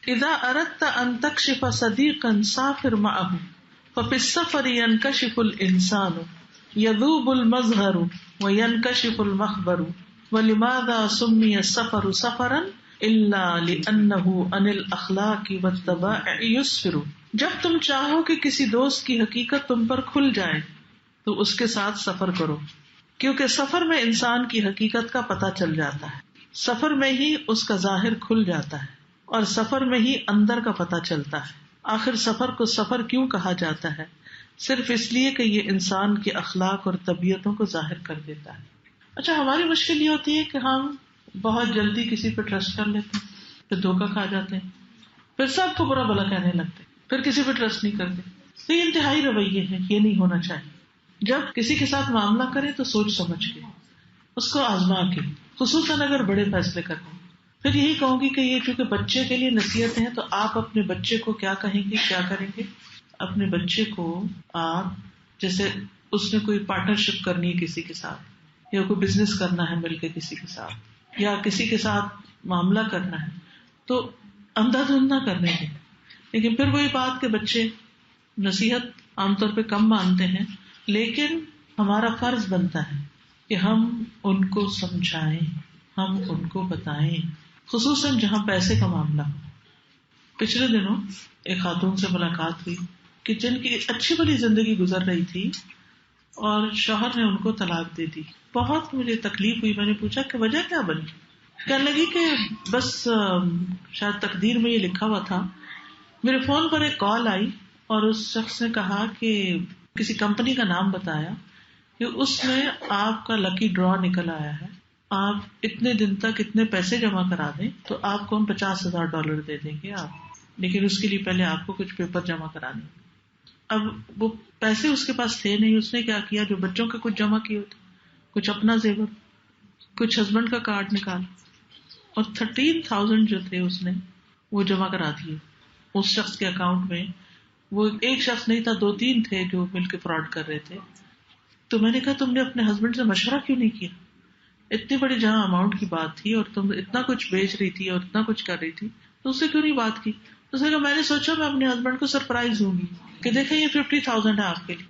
اذا اردت ان تکشف صدیقا سافر معه ففي السفر ينكشف الانسان يذوب المظهر وينكشف المخبر ولماذا سمي السفر سفرا الا لانه عن الاخلاق والطبائع يسفر. جب تم چاہو کہ کسی دوست کی حقیقت تم پر کھل جائے تو اس کے ساتھ سفر کرو، کیونکہ سفر میں انسان کی حقیقت کا پتہ چل جاتا ہے، سفر میں ہی اس کا ظاہر کھل جاتا ہے اور سفر میں ہی اندر کا پتہ چلتا ہے. آخر سفر کو سفر کیوں کہا جاتا ہے؟ صرف اس لیے کہ یہ انسان کے اخلاق اور طبیعتوں کو ظاہر کر دیتا ہے. اچھا، ہماری مشکل یہ ہوتی ہے کہ ہم بہت جلدی کسی پہ ٹرسٹ کر لیتے ہیں، پھر دھوکہ کھا جاتے ہیں، پھر سب کو برا بھلا کہنے لگتے ہیں، پھر کسی پہ ٹرسٹ نہیں کرتے. تو یہ انتہائی رویے ہیں، یہ نہیں ہونا چاہیے. جب کسی کے ساتھ معاملہ کرے تو سوچ سمجھ کے، اس کو آزما کے، خصوصاً اگر بڑے فیصلے کرنے. پھر یہی کہوں گی کہ یہ چونکہ بچے کے لیے نصیحت ہے، تو آپ اپنے بچے کو کیا کہیں گے، کیا کریں گے؟ اپنے بچے کو آپ، جیسے اس نے کوئی پارٹنرشپ کرنی ہے کسی کے ساتھ، یا کوئی بزنس کرنا ہے مل کے کسی کے ساتھ، یا کسی کے ساتھ معاملہ کرنا ہے، تو اندھا دھند نہ کرنے دیں. لیکن پھر وہی بات کہ بچے نصیحت عام طور پہ کم مانتے ہیں، لیکن ہمارا فرض بنتا ہے کہ ہم ان کو سمجھائیں، ہم ان کو بتائیں، خصوصاً جہاں پیسے کا معاملہ ہو. پچھلے دنوں ایک خاتون سے ملاقات ہوئی کہ جن کی اچھی بڑی زندگی گزر رہی تھی اور شوہر نے ان کو طلاق دے دی. بہت مجھے تکلیف ہوئی. میں نے پوچھا کہ وجہ کیا بنی؟ کہنے لگی کہ بس شاید تقدیر میں یہ لکھا ہوا تھا. میرے فون پر ایک کال آئی اور اس شخص نے کہا کہ کسی کمپنی کا نام بتایا کہ اس میں آپ کا لکی ڈرا نکل آیا ہے، آپ اتنے دن تک اتنے پیسے جمع کرا دیں تو آپ کو ہم $50,000 دے دیں گے آپ، لیکن اس کے لیے پہلے آپ کو کچھ پیپر جمع کرانے. اب وہ پیسے اس کے پاس تھے نہیں. اس نے کیا کیا، جو بچوں کے کچھ جمع کیے ہوتے، کچھ اپنا زیور، کچھ ہسبینڈ کا کارڈ نکالا اور 13,000 جو تھے اس نے وہ جمع کرا دیے اس شخص کے اکاؤنٹ میں. وہ ایک شخص نہیں تھا، 2-3 تھے جو مل کے فراڈ کر رہے تھے. تو میں نے کہا تم نے اپنے ہسبینڈ سے مشورہ کیوں نہیں کیا؟ اتنی بڑی جہاں اماؤنٹ کی بات تھی اور تم اتنا کچھ بیچ رہی تھی اور اتنا کچھ کر رہی تھی، تو اس سے کیوں نہیں بات کی؟ اس نے کہا میں نے سوچا میں اپنے ہسبینڈ کو سرپرائز ہوں گی کہ دیکھیں یہ 50,000 ہے آپ کے لیے.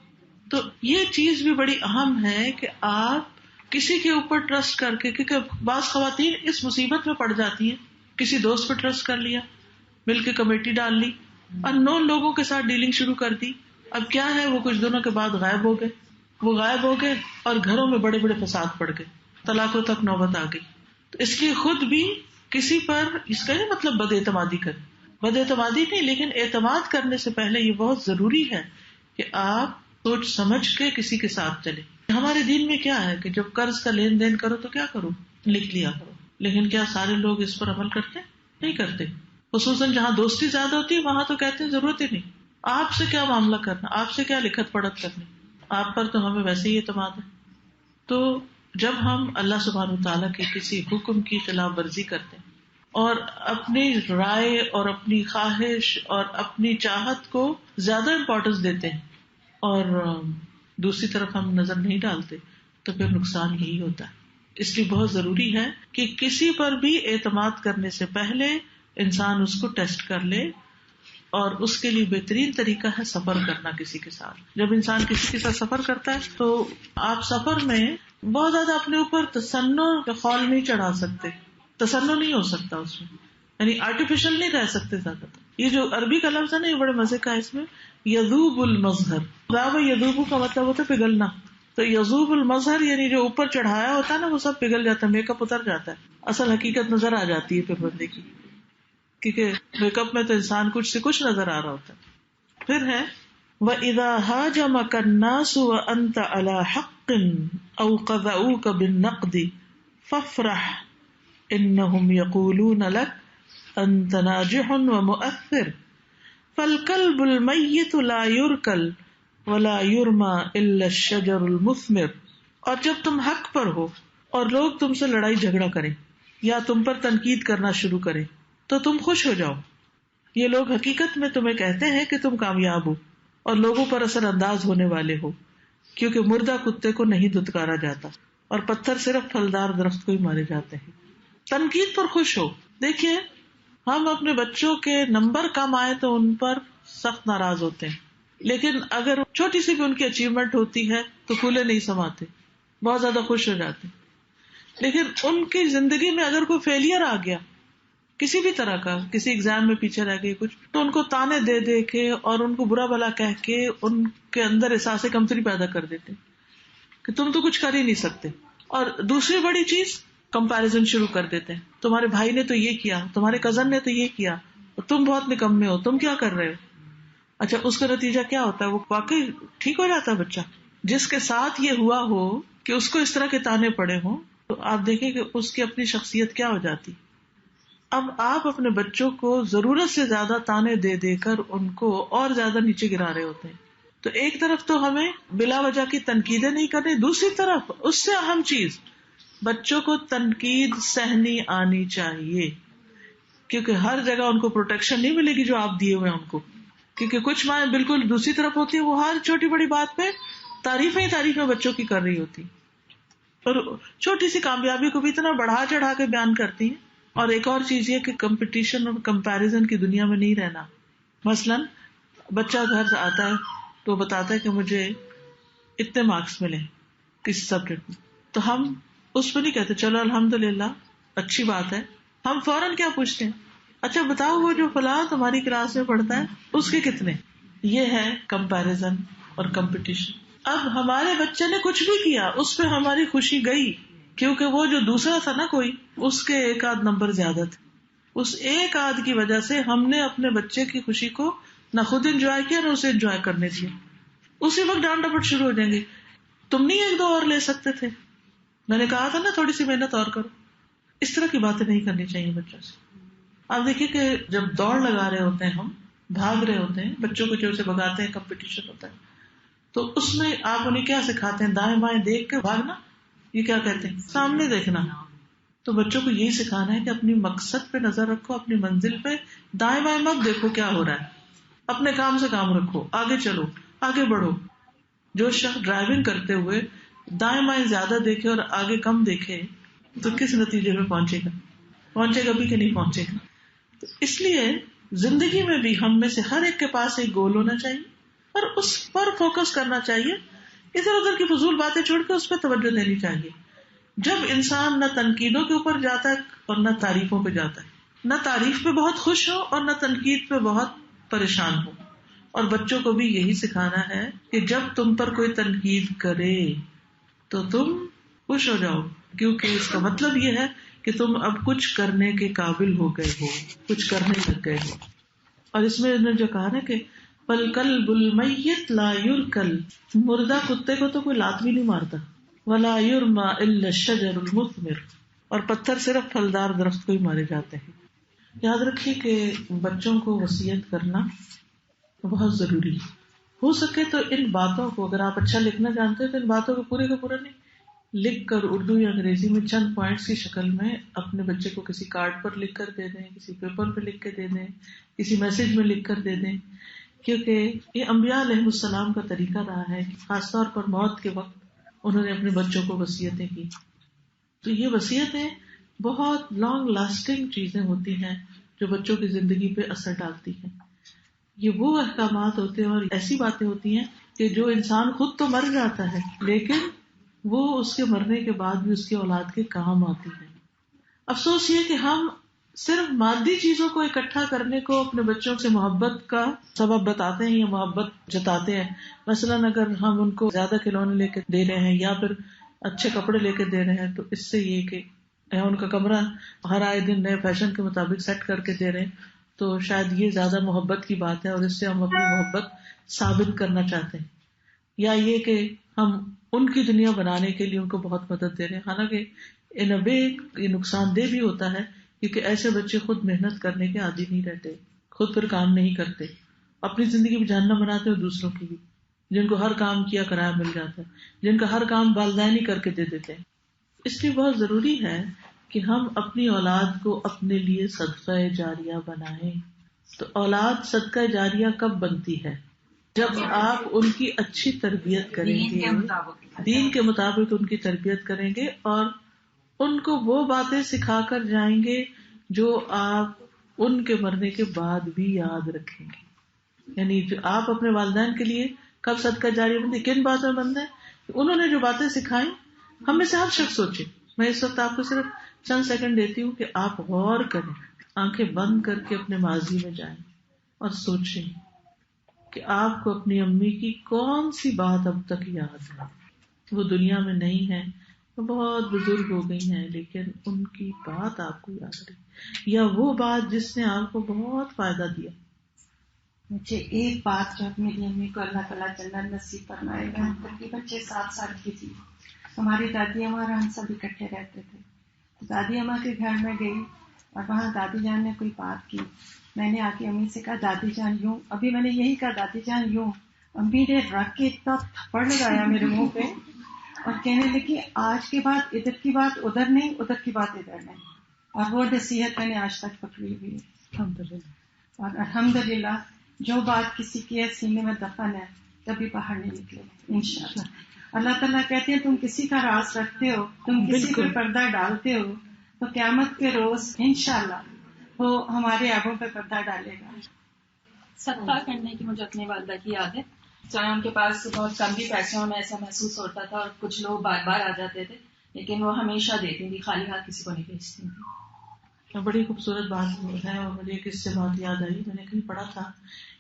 تو یہ چیز بھی بڑی اہم ہے کہ آپ کسی کے اوپر ٹرسٹ کر کے، کیونکہ بعض خواتین اس مصیبت میں پڑ جاتی ہیں، کسی دوست پہ ٹرسٹ کر لیا، مل کے کمیٹی ڈال لی، اننون لوگوں کے ساتھ ڈیلنگ شروع کر دی. اب کیا ہے، وہ کچھ دنوں کے بعد غائب ہو گئے اور گھروں میں بڑے بڑے فساد پڑ گئے، طلاقوں تک نوبت آ گئی. تو اس لیے خود بھی کسی پر، اس کا نہیں مطلب بد اعتمادی کریں، بد اعتمادی نہیں، لیکن اعتماد کرنے سے پہلے یہ بہت ضروری ہے کہ آپ سوچ سمجھ کے کسی کے ساتھ چلیں. ہمارے دین میں کیا ہے کہ جب قرض کا لین دین کرو تو کیا کرو، لکھ لیا کرو. لیکن کیا سارے لوگ اس پر عمل کرتے؟ نہیں کرتے. خصوصاً جہاں دوستی زیادہ ہوتی ہے وہاں تو کہتے ہیں ضرورت ہی نہیں، آپ سے کیا معاملہ کرنا، آپ سے کیا لکھت پڑھت کرنی، آپ پر تو ہمیں ویسے ہی اعتماد ہے. تو جب ہم اللہ سبحانہ تعالیٰ کے کسی حکم کی خلاف ورزی کرتے ہیں اور اپنی رائے اور اپنی خواہش اور اپنی چاہت کو زیادہ امپورٹنس دیتے ہیں اور دوسری طرف ہم نظر نہیں ڈالتے، تو پھر نقصان یہی ہوتا ہے. اس لیے بہت ضروری ہے کہ کسی پر بھی اعتماد کرنے سے پہلے انسان اس کو ٹیسٹ کر لے، اور اس کے لیے بہترین طریقہ ہے سفر کرنا کسی کے ساتھ. جب انسان کسی کے ساتھ سفر کرتا ہے تو آپ سفر میں بہت زیادہ اپنے اوپر تصنع کا خول نہیں چڑھا سکتے، تصنع نہیں ہو سکتا اس میں، یعنی آرٹیفیشل نہیں رہ سکتے زیادہ. یہ جو عربی کا لفظ ہے نا، یہ بڑے مزے کا ہے. اس میں یذوب المظہر، ذاب یذوب کا مطلب ہوتا ہے پگھلنا. تو یذوب المظہر یعنی جو اوپر چڑھایا ہوتا ہے نا وہ سب پگھل جاتا ہے، میک اپ اتر جاتا ہے، اصل حقیقت نظر آ جاتی ہے پھر بندے کی، کیونکہ میک اپ میں تو انسان کچھ سے کچھ نظر آ رہا ہوتا ہے. پھر ہے وَإِذَا هَاجَمَكَ النَّاسُ وَأَنْتَ عَلَى حَقٍّ أَوْ قَذَؤُوكَ بِالنَّقْدِ فَافْرَحْ إِنَّهُمْ يَقُولُونَ لَكَ أَنْتَ نَاجِحٌ وَمُؤَثِّرٌ فَالْكَلْبُ الْمَيِّتُ لَا يُرْكَلْ وَلَا يُرْمَى إِلَّا الشَّجَرُ الْمُثْمِرُ. اور جب تم حق پر ہو اور لوگ تم سے لڑائی جھگڑا کریں یا تم پر تنقید کرنا شروع کریں تو تم خوش ہو جاؤ. یہ لوگ حقیقت میں تمہیں کہتے ہیں کہ تم کامیاب ہو اور لوگوں پر اثر انداز ہونے والے ہو، کیونکہ مردہ کتے کو نہیں دھتکارا جاتا اور پتھر صرف پھلدار درخت کو ہی مارے جاتے ہیں. تنقید پر خوش ہو. دیکھیے ہم اپنے بچوں کے نمبر کم آئے تو ان پر سخت ناراض ہوتے ہیں، لیکن اگر چھوٹی سی بھی ان کی اچیومنٹ ہوتی ہے تو پھولے نہیں سماتے، بہت زیادہ خوش ہو جاتے. لیکن ان کی زندگی میں اگر کوئی فیلئر آ گیا کسی بھی طرح کا، کسی ایگزام میں پیچھے رہ گئی کچھ، تو ان کو تانے دے دے کے اور ان کو برا بھلا کہہ کے ان کے اندر احساس کمتری پیدا کر دیتے کہ تم تو کچھ کر ہی نہیں سکتے. اور دوسری بڑی چیز، کمپیرزن شروع کر دیتے ہیں. تمہارے بھائی نے تو یہ کیا، تمہارے کزن نے تو یہ کیا، تم بہت نکمے ہو، تم کیا کر رہے ہو. اچھا، اس کا نتیجہ کیا ہوتا ہے؟ وہ واقعی ٹھیک ہو جاتا ہے بچہ. جس کے ساتھ یہ ہوا ہو کہ اس کو اس طرح کے تانے پڑے ہوں، تو آپ دیکھیں کہ اس کی اپنی شخصیت کیا ہو جاتی. اب آپ اپنے بچوں کو ضرورت سے زیادہ تانے دے دے کر ان کو اور زیادہ نیچے گرا رہے ہوتے ہیں. تو ایک طرف تو ہمیں بلا وجہ کی تنقیدیں نہیں کرنی، دوسری طرف اس سے اہم چیز، بچوں کو تنقید سہنی آنی چاہیے، کیونکہ ہر جگہ ان کو پروٹیکشن نہیں ملے گی جو آپ دیے ہوئے ہیں ان کو. کیونکہ کچھ مائیں بالکل دوسری طرف ہوتی ہیں، وہ ہر چھوٹی بڑی بات پہ تعریفیں بچوں کی کر رہی ہوتی، اور چھوٹی سی کامیابی کو بھی اتنا بڑھا چڑھا کے بیان کرتی ہیں. اور ایک اور چیز یہ کہ کمپٹیشن اور کمپیریزن کی دنیا میں نہیں رہنا. مثلاً بچہ گھر سے آتا ہے تو بتاتا ہے کہ مجھے اتنے مارکس ملے کسی سبجیکٹ میں، تو ہم اس پہ نہیں کہتے چلو الحمدللہ اچھی بات ہے. ہم فوراً کیا پوچھتے ہیں؟ اچھا بتاؤ وہ جو فلاں تمہاری کلاس میں پڑھتا ہے اس کے کتنے. یہ ہے کمپیریزن اور کمپٹیشن. اب ہمارے بچے نے کچھ بھی کیا، اس پہ ہماری خوشی گئی، کیونکہ وہ جو دوسرا تھا نا کوئی، اس کے ایک آدھ نمبر زیادہ تھے. اس ایک آدھ کی وجہ سے ہم نے اپنے بچے کی خوشی کو نہ خود انجوائے کیا نہ اسے انجوائے کرنے دیا. اسی وقت ڈانٹ ڈپٹ شروع ہو جائیں گے، تم نہیں ایک دو اور لے سکتے تھے، میں نے کہا تھا نا تھوڑی سی محنت اور کرو. اس طرح کی باتیں نہیں کرنی چاہیے بچوں سے. آپ دیکھیے کہ جب دوڑ لگا رہے ہوتے ہیں، ہم بھاگ رہے ہوتے ہیں، بچوں کو جو سے بھگاتے ہیں، کمپٹیشن ہوتا ہے، تو اس میں آپ انہیں کیا سکھاتے ہیں؟ دائیں بائیں دیکھ کے بھاگنا. یہ کیا کہتے ہیں؟ سامنے دیکھنا. تو بچوں کو یہی سکھانا ہے کہ اپنی مقصد پہ نظر رکھو، اپنی منزل پہ، دائیں بائیں مت دیکھو کیا ہو رہا ہے، اپنے کام سے کام رکھو، آگے چلو، آگے بڑھو. جو شخص ڈرائیونگ کرتے ہوئے دائیں بائیں زیادہ دیکھے اور آگے کم دیکھے تو کس نتیجے میں پہنچے گا بھی کہ نہیں پہنچے گا. تو اس لیے زندگی میں بھی ہم میں سے ہر ایک کے پاس ایک گول ہونا چاہیے اور اس پر فوکس کرنا چاہیے. ادھر ادھر کی فضول باتیں چھوڑ کے اس پہ توجہ دینی چاہیے. جب انسان نہ تنقیدوں کے اوپر جاتا ہے اور نہ تعریفوں پہ جاتا ہے، نہ تعریف پہ بہت خوش ہو اور نہ تنقید پہ بہت پریشان ہو. اور بچوں کو بھی یہی سکھانا ہے کہ جب تم پر کوئی تنقید کرے تو تم خوش ہو جاؤ، کیونکہ اس کا مطلب یہ ہے کہ تم اب کچھ کرنے کے قابل ہو گئے ہو، کچھ کرنے لگ گئے ہو. اور اس میں انہوں نے جو کہا نا کہ فالکلب المیت لا یرکل، مردہ کتے کو تو کوئی لات بھی نہیں مارتا، ولا یرمى الا الشجر المثمر، اور پتھر صرف پھلدار درخت کو ہی مارے جاتے ہیں. یاد رکھیے کہ بچوں کو وصیت کرنا بہت ضروری ہے. ہو سکے تو ان باتوں کو، اگر آپ اچھا لکھنا جانتے ہیں تو ان باتوں کو پورے کا پورا نہیں لکھ کر اردو یا انگریزی میں چند پوائنٹس کی شکل میں اپنے بچے کو کسی کارڈ پر لکھ کر دے دیں، کسی پیپر پہ لکھ کے دے دیں، کسی میسج میں لکھ کر دے دیں. کیونکہ یہ انبیاء علیہ السلام کا طریقہ رہا ہے کہ خاص طور پر موت کے وقت انہوں نے اپنے بچوں کو وصیتیں کی. تو یہ وصیتیں بہت لانگ لاسٹنگ چیزیں ہوتی ہیں جو بچوں کی زندگی پہ اثر ڈالتی ہیں. یہ وہ احکامات ہوتے ہیں اور ایسی باتیں ہوتی ہیں کہ جو انسان خود تو مر جاتا ہے لیکن وہ اس کے مرنے کے بعد بھی اس کی اولاد کے کام آتی ہے. افسوس یہ کہ ہم صرف مادی چیزوں کو اکٹھا کرنے کو اپنے بچوں سے محبت کا سبب بتاتے ہیں یا محبت جتاتے ہیں. مثلاً اگر ہم ان کو زیادہ کھلونے لے کے دے رہے ہیں یا پھر اچھے کپڑے لے کے دے رہے ہیں تو اس سے یہ کہ ان کا کمرہ ہر آئے دن نئے فیشن کے مطابق سیٹ کر کے دے رہے ہیں تو شاید یہ زیادہ محبت کی بات ہے اور اس سے ہم اپنی محبت ثابت کرنا چاہتے ہیں. یا یہ کہ ہم ان کی دنیا بنانے کے لیے ان کو بہت مدد دے رہے ہیں، حالانکہ ان اے وے یہ نقصان دہ بھی ہوتا ہے کیونکہ ایسے بچے خود محنت کرنے کے عادی نہیں رہتے، خود پر کام نہیں کرتے، اپنی زندگی بھی جہنم بناتے اور دوسروں کی بھی، جن کو ہر کام کیا کرایہ مل جاتا ہے، جن کا ہر کام والدین ہی کر کے دے دیتے ہیں. اس لیے بہت ضروری ہے کہ ہم اپنی اولاد کو اپنے لیے صدقہ جاریہ بنائیں. تو اولاد صدقہ جاریہ کب بنتی ہے؟ جب آپ ان کی اچھی تربیت کریں گے، دین کے مطابق ان کی تربیت کریں گے اور ان کو وہ باتیں سکھا کر جائیں گے جو آپ ان کے مرنے کے بعد بھی یاد رکھیں گے. یعنی جو آپ اپنے والدین کے لیے کب صدقہ جاری بندی کن باتوں میں بند ہے؟ انہوں نے جو باتیں سکھائیں ہم میں سے ہر شخص سوچے. میں اس وقت آپ کو صرف چند سیکنڈ دیتی ہوں کہ آپ غور کریں, آنکھیں بند کر کے اپنے ماضی میں جائیں اور سوچیں کہ آپ کو اپنی امی کی کون سی بات اب تک یاد ہے. وہ دنیا میں نہیں ہے, وہ بہت بزرگ ہو گئی ہیں, لیکن ان کی بات آپ کو یاد رہی, یا وہ بات جس نے آپ کو بہت فائدہ دیا. مجھے ایک بات جو میری امی کو اللہ تعالیٰ جنت نصیب فرمائے گا, تقریباً 6-7 سال کی تھی. ہماری دادی اماں اور ہم سب اکٹھے رہتے تھے. تو دادی اماں کے گھر میں گئی اور وہاں دادی جان نے کوئی بات کی. میں نے آ کے امی سے کہا دادی جان یوں, ابھی میں نے یہی کہا دادی جان یوں, امی نے رکھ کے اتنا تھپڑ لگایا میرے منہ پہ اور کہنے لگی آج کے بعد ادھر کی بات ادھر نہیں, ادھر کی بات ادھر نہیں. اور وہ نصیحت میں نے آج تک پکڑی ہوئی ہے الحمدللہ. اور الحمدللہ جو بات کسی کے سینے میں دفن ہے کبھی باہر نہیں نکلے انشاءاللہ. اللہ تعالیٰ کہتے ہیں تم کسی کا راز رکھتے ہو, تم کسی پہ پردہ ڈالتے ہو, تو قیامت کے روز انشاءاللہ وہ ہمارے آبوں پہ پردہ ڈالے گا. صدقہ کرنے کی مجھے اپنی والدہ کی یاد ہے. چاہے ان کے پاس بہت کم بھی پیسے ہوں, میں ایسا محسوس ہوتا تھا, اور کچھ لوگ بار بار آ جاتے تھے, لیکن وہ ہمیشہ دیتی تھی, خالی ہاتھ کسی کو نہیں بھیجتی تھی. بڑی خوبصورت بات ہے, اور مجھے کس سے بات یاد آئی, میں نے کہیں پڑھا تھا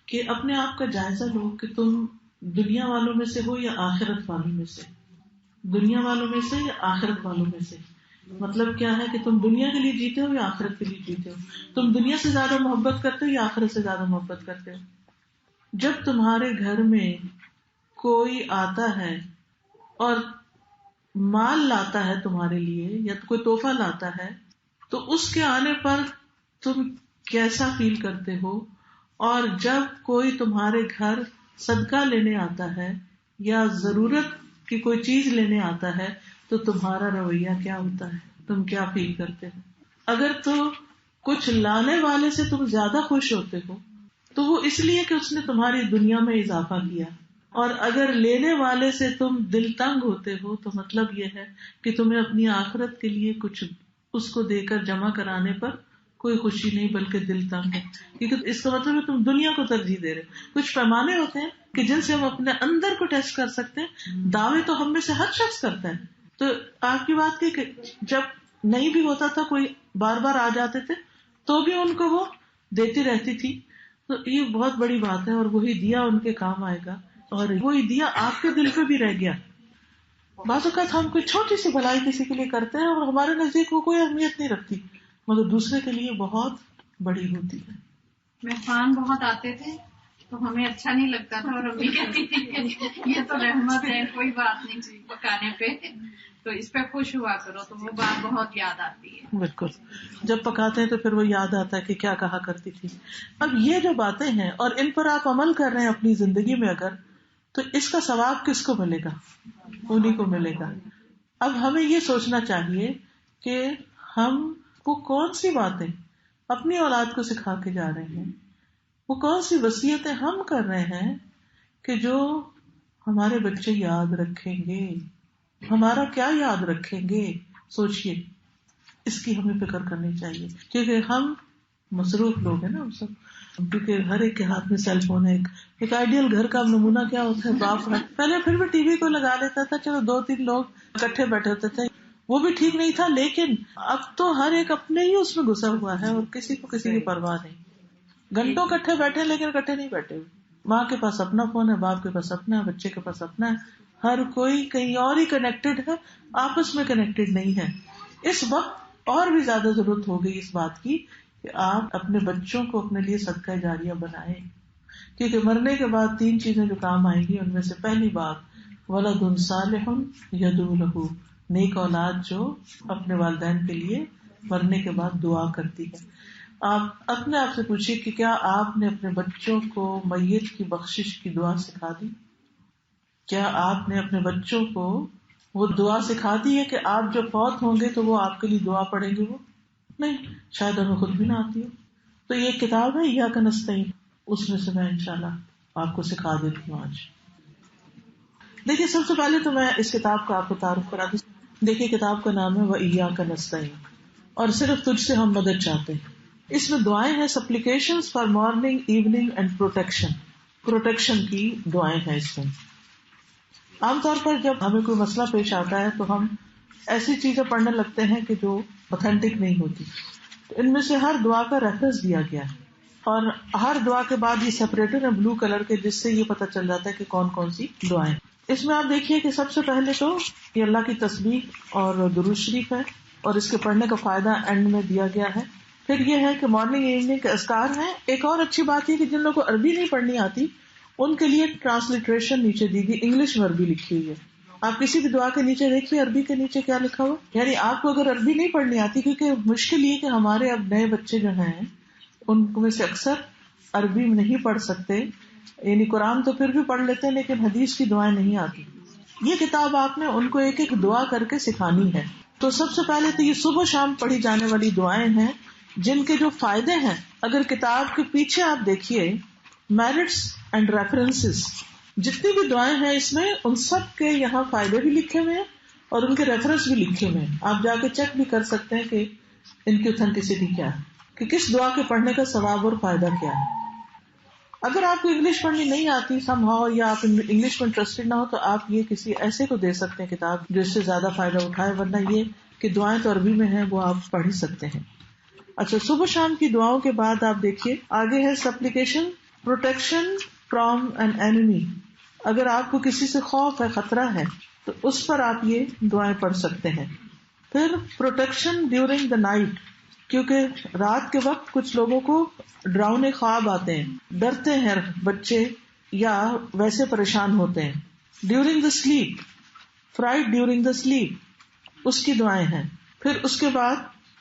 کہ اپنے آپ کا جائزہ لو کہ تم دنیا والوں میں سے ہو یا آخرت والوں میں سے. دنیا والوں میں سے یا آخرت والوں میں سے, مطلب کیا ہے کہ تم دنیا کے لیے جیتے ہو یا آخرت کے لیے جیتے ہو, تم دنیا سے زیادہ محبت کرتے ہو یا آخرت سے زیادہ محبت کرتے ہو. جب تمہارے گھر میں کوئی آتا ہے اور مال لاتا ہے تمہارے لیے یا کوئی تحفہ لاتا ہے, تو اس کے آنے پر تم کیسا فیل کرتے ہو, اور جب کوئی تمہارے گھر صدقہ لینے آتا ہے یا ضرورت کی کوئی چیز لینے آتا ہے تو تمہارا رویہ کیا ہوتا ہے, تم کیا فیل کرتے ہو. اگر تو کچھ لانے والے سے تم زیادہ خوش ہوتے ہو تو وہ اس لیے کہ اس نے تمہاری دنیا میں اضافہ کیا, اور اگر لینے والے سے تم دل تنگ ہوتے ہو تو مطلب یہ ہے کہ تمہیں اپنی آخرت کے لیے کچھ اس کو دے کر جمع کرانے پر کوئی خوشی نہیں بلکہ دل تنگ ہے, کیونکہ اس کا مطلب ہے تم دنیا کو ترجیح دے رہے. کچھ پیمانے ہوتے ہیں کہ جن سے ہم اپنے اندر کو ٹیسٹ کر سکتے ہیں. دعوے تو ہم میں سے ہر شخص کرتا ہے, تو آپ کی بات کی کہ جب نہیں بھی ہوتا تھا, کوئی بار بار آ جاتے تھے تو بھی ان کو وہ دیتی رہتی تھی, تو یہ بہت بڑی بات ہے. اور وہی دیا ان کے کام آئے گا, اور وہی دیا آپ کے دل پہ بھی رہ گیا. بعض اوقات ہم کوئی چھوٹی سی بھلائی کسی کے لیے کرتے ہیں اور ہمارے نزدیک وہ کوئی اہمیت نہیں رکھتی, مگر دوسرے کے لیے بہت بڑی ہوتی ہے. مہمان بہت آتے تھے تو ہمیں اچھا نہیں لگتا تھا, اور امی کہتی تھی کہ یہ تو رحمت ہے, کوئی بات نہیں پکانے پہ, تو اس پہ خوش ہوا کرو, تو وہ بات بہت یاد آتی ہے. بالکل, جب پکاتے ہیں تو پھر وہ یاد آتا ہے کہ کیا کہا کرتی تھی. اب یہ جو باتیں ہیں اور ان پر آپ عمل کر رہے ہیں اپنی زندگی میں اگر, تو اس کا ثواب کس کو ملے گا؟ انہیں کو ملے گا. اب ہمیں یہ سوچنا چاہیے کہ ہم وہ کون سی باتیں اپنی اولاد کو سکھا کے جا رہے ہیں, وہ کون سی وصیتیں ہم کر رہے ہیں کہ جو ہمارے بچے یاد رکھیں گے. ہمارا کیا یاد رکھیں گے, سوچئے, اس کی ہمیں فکر کرنی چاہیے. کیونکہ ہم مصروف لوگ ہیں نا ہم سب, کیونکہ ہر ایک کے ہاتھ میں سیل فون ہے. ایک آئیڈیل گھر کا نمونہ کیا ہوتا ہے, باپ پہلے پھر بھی ٹی وی کو لگا لیتا تھا, چلو 2-3 لوگ اکٹھے بیٹھے ہوتے تھے, وہ بھی ٹھیک نہیں تھا. لیکن اب تو ہر ایک اپنے ہی اس میں گھسا ہوا ہے اور کسی کو کسی کی پرواہ نہیں. گھنٹوں کٹھے بیٹھے لیکن کٹھے نہیں بیٹھے ہوئے. ماں کے پاس اپنا فون ہے, باپ کے پاس اپنا ہے, بچے کے پاس اپنا ہے, ہر کوئی کہیں اور ہی کنیکٹڈ ہے, آپس میں کنیکٹڈ نہیں ہے. اس وقت اور بھی زیادہ ضرورت ہو گئی اس بات کی کہ آپ اپنے بچوں کو اپنے لیے صدقہ جاریہ بنائیں, کیونکہ مرنے کے بعد 3 چیزیں جو کام آئیں گی, ان میں سے پہلی بات ولد صالح یدعو لہ, نیک اولاد جو اپنے والدین کے لیے مرنے کے بعد دعا کرتی ہے. آپ اپنے آپ سے پوچھیے کہ کیا آپ نے اپنے بچوں کو میت کی بخشش کی دعا سکھا دی؟ کیا آپ نے اپنے بچوں کو وہ دعا سکھا دی ہے کہ آپ جب فوت ہوں گے تو وہ آپ کے لیے دعا پڑھیں گے؟ وہ نہیں, شاید ہمیں خود بھی نہ آتی ہو. تو یہ کتاب ہے ایاک نستعین, اس میں سے میں انشاءاللہ آپ کو سکھا دیتی ہوں آج. دیکھیے, سب سے پہلے تو میں اس کتاب کا آپ کو تعارف کرا دوں. دیکھیے, کتاب کا نام ہے وَإِيَّاكَ نَسْتَعِينُ, اور صرف تجھ سے ہم مدد چاہتے ہیں. اس میں دعائیں ہیں supplications for morning evening and protection کی دعائیں ہیں. اس میں عام طور پر جب ہمیں کوئی مسئلہ پیش آتا ہے تو ہم ایسی چیزیں پڑھنے لگتے ہیں کہ جو اوتھینٹک نہیں ہوتی. تو ان میں سے ہر دعا کا ریفرنس دیا گیا ہے اور ہر دعا کے بعد یہ سیپریٹڈ ہے بلو کلر کے، جس سے یہ پتہ چل جاتا ہے کہ کون کون سی دعائیں. اس میں آپ دیکھیے کہ سب سے پہلے تو یہ اللہ کی تسبیح اور درود شریف ہے اور اس کے پڑھنے کا فائدہ اینڈ میں دیا گیا ہے. پھر یہ ہے کہ مارننگ ایوننگ کے اذکار ہیں. ایک اور اچھی بات یہ کہ جن لوگوں کو عربی نہیں پڑھنی آتی ان کے لیے ٹرانسلیٹریشن نیچے دی گئی، انگلش میں عربی لکھی ہوئی ہے. آپ کسی بھی دعا کے نیچے دیکھیے عربی کے نیچے کیا لکھا ہوا، یعنی آپ کو اگر عربی نہیں پڑھنی آتی، کیونکہ مشکل یہ کہ ہمارے اب نئے بچے جو ہیں ان میں سے اکثر عربی میں نہیں پڑھ سکتے، یعنی قرآن تو پھر بھی پڑھ لیتے ہیں لیکن حدیث کی دعائیں نہیں آتی. یہ کتاب آپ نے ان کو ایک ایک دعا کر کے سکھانی ہے. تو سب سے پہلے تو یہ صبح شام پڑھی جانے والی دعائیں ہیں جن کے جو فائدے ہیں اگر کتاب کے پیچھے آپ دیکھیے میرٹس اینڈ ریفرنسز، جتنی بھی دعائیں ہیں اس میں ان سب کے یہاں فائدے بھی لکھے ہوئے ہیں اور ان کے ریفرنس بھی لکھے ہوئے ہیں. آپ جا کے چیک بھی کر سکتے ہیں کہ ان کی اوتھینٹسٹی کیا ہے، کہ کس دعا کے پڑھنے کا ثواب اور فائدہ کیا ہے. اگر آپ کو انگلش پڑھنی نہیں آتی سم ہاؤ یا آپ انگلش میں انٹرسٹڈ نہ ہو تو آپ یہ کسی ایسے کو دے سکتے ہیں کتاب جو اس سے زیادہ فائدہ اٹھائے، ورنہ یہ کہ دعائیں تو عربی میں ہیں وہ آپ پڑھ ہی سکتے ہیں. اچھا، صبح شام کی دعاؤں کے بعد آپ دیکھیے آگے ہے supplication protection from an enemy. اگر آپ کو کسی سے خوف ہے، خطرہ ہے، تو اس پر آپ یہ دعائیں پڑھ سکتے ہیں. پھر پروٹیکشن ڈیورنگ دا نائٹ، کیونکہ رات کے وقت کچھ لوگوں کو ڈراؤنے خواب آتے ہیں، ڈرتے ہیں بچے یا ویسے پریشان ہوتے ہیں. During the sleep, fright during the sleep, اس کی دعائیں ہیں. پھر اس کے بعد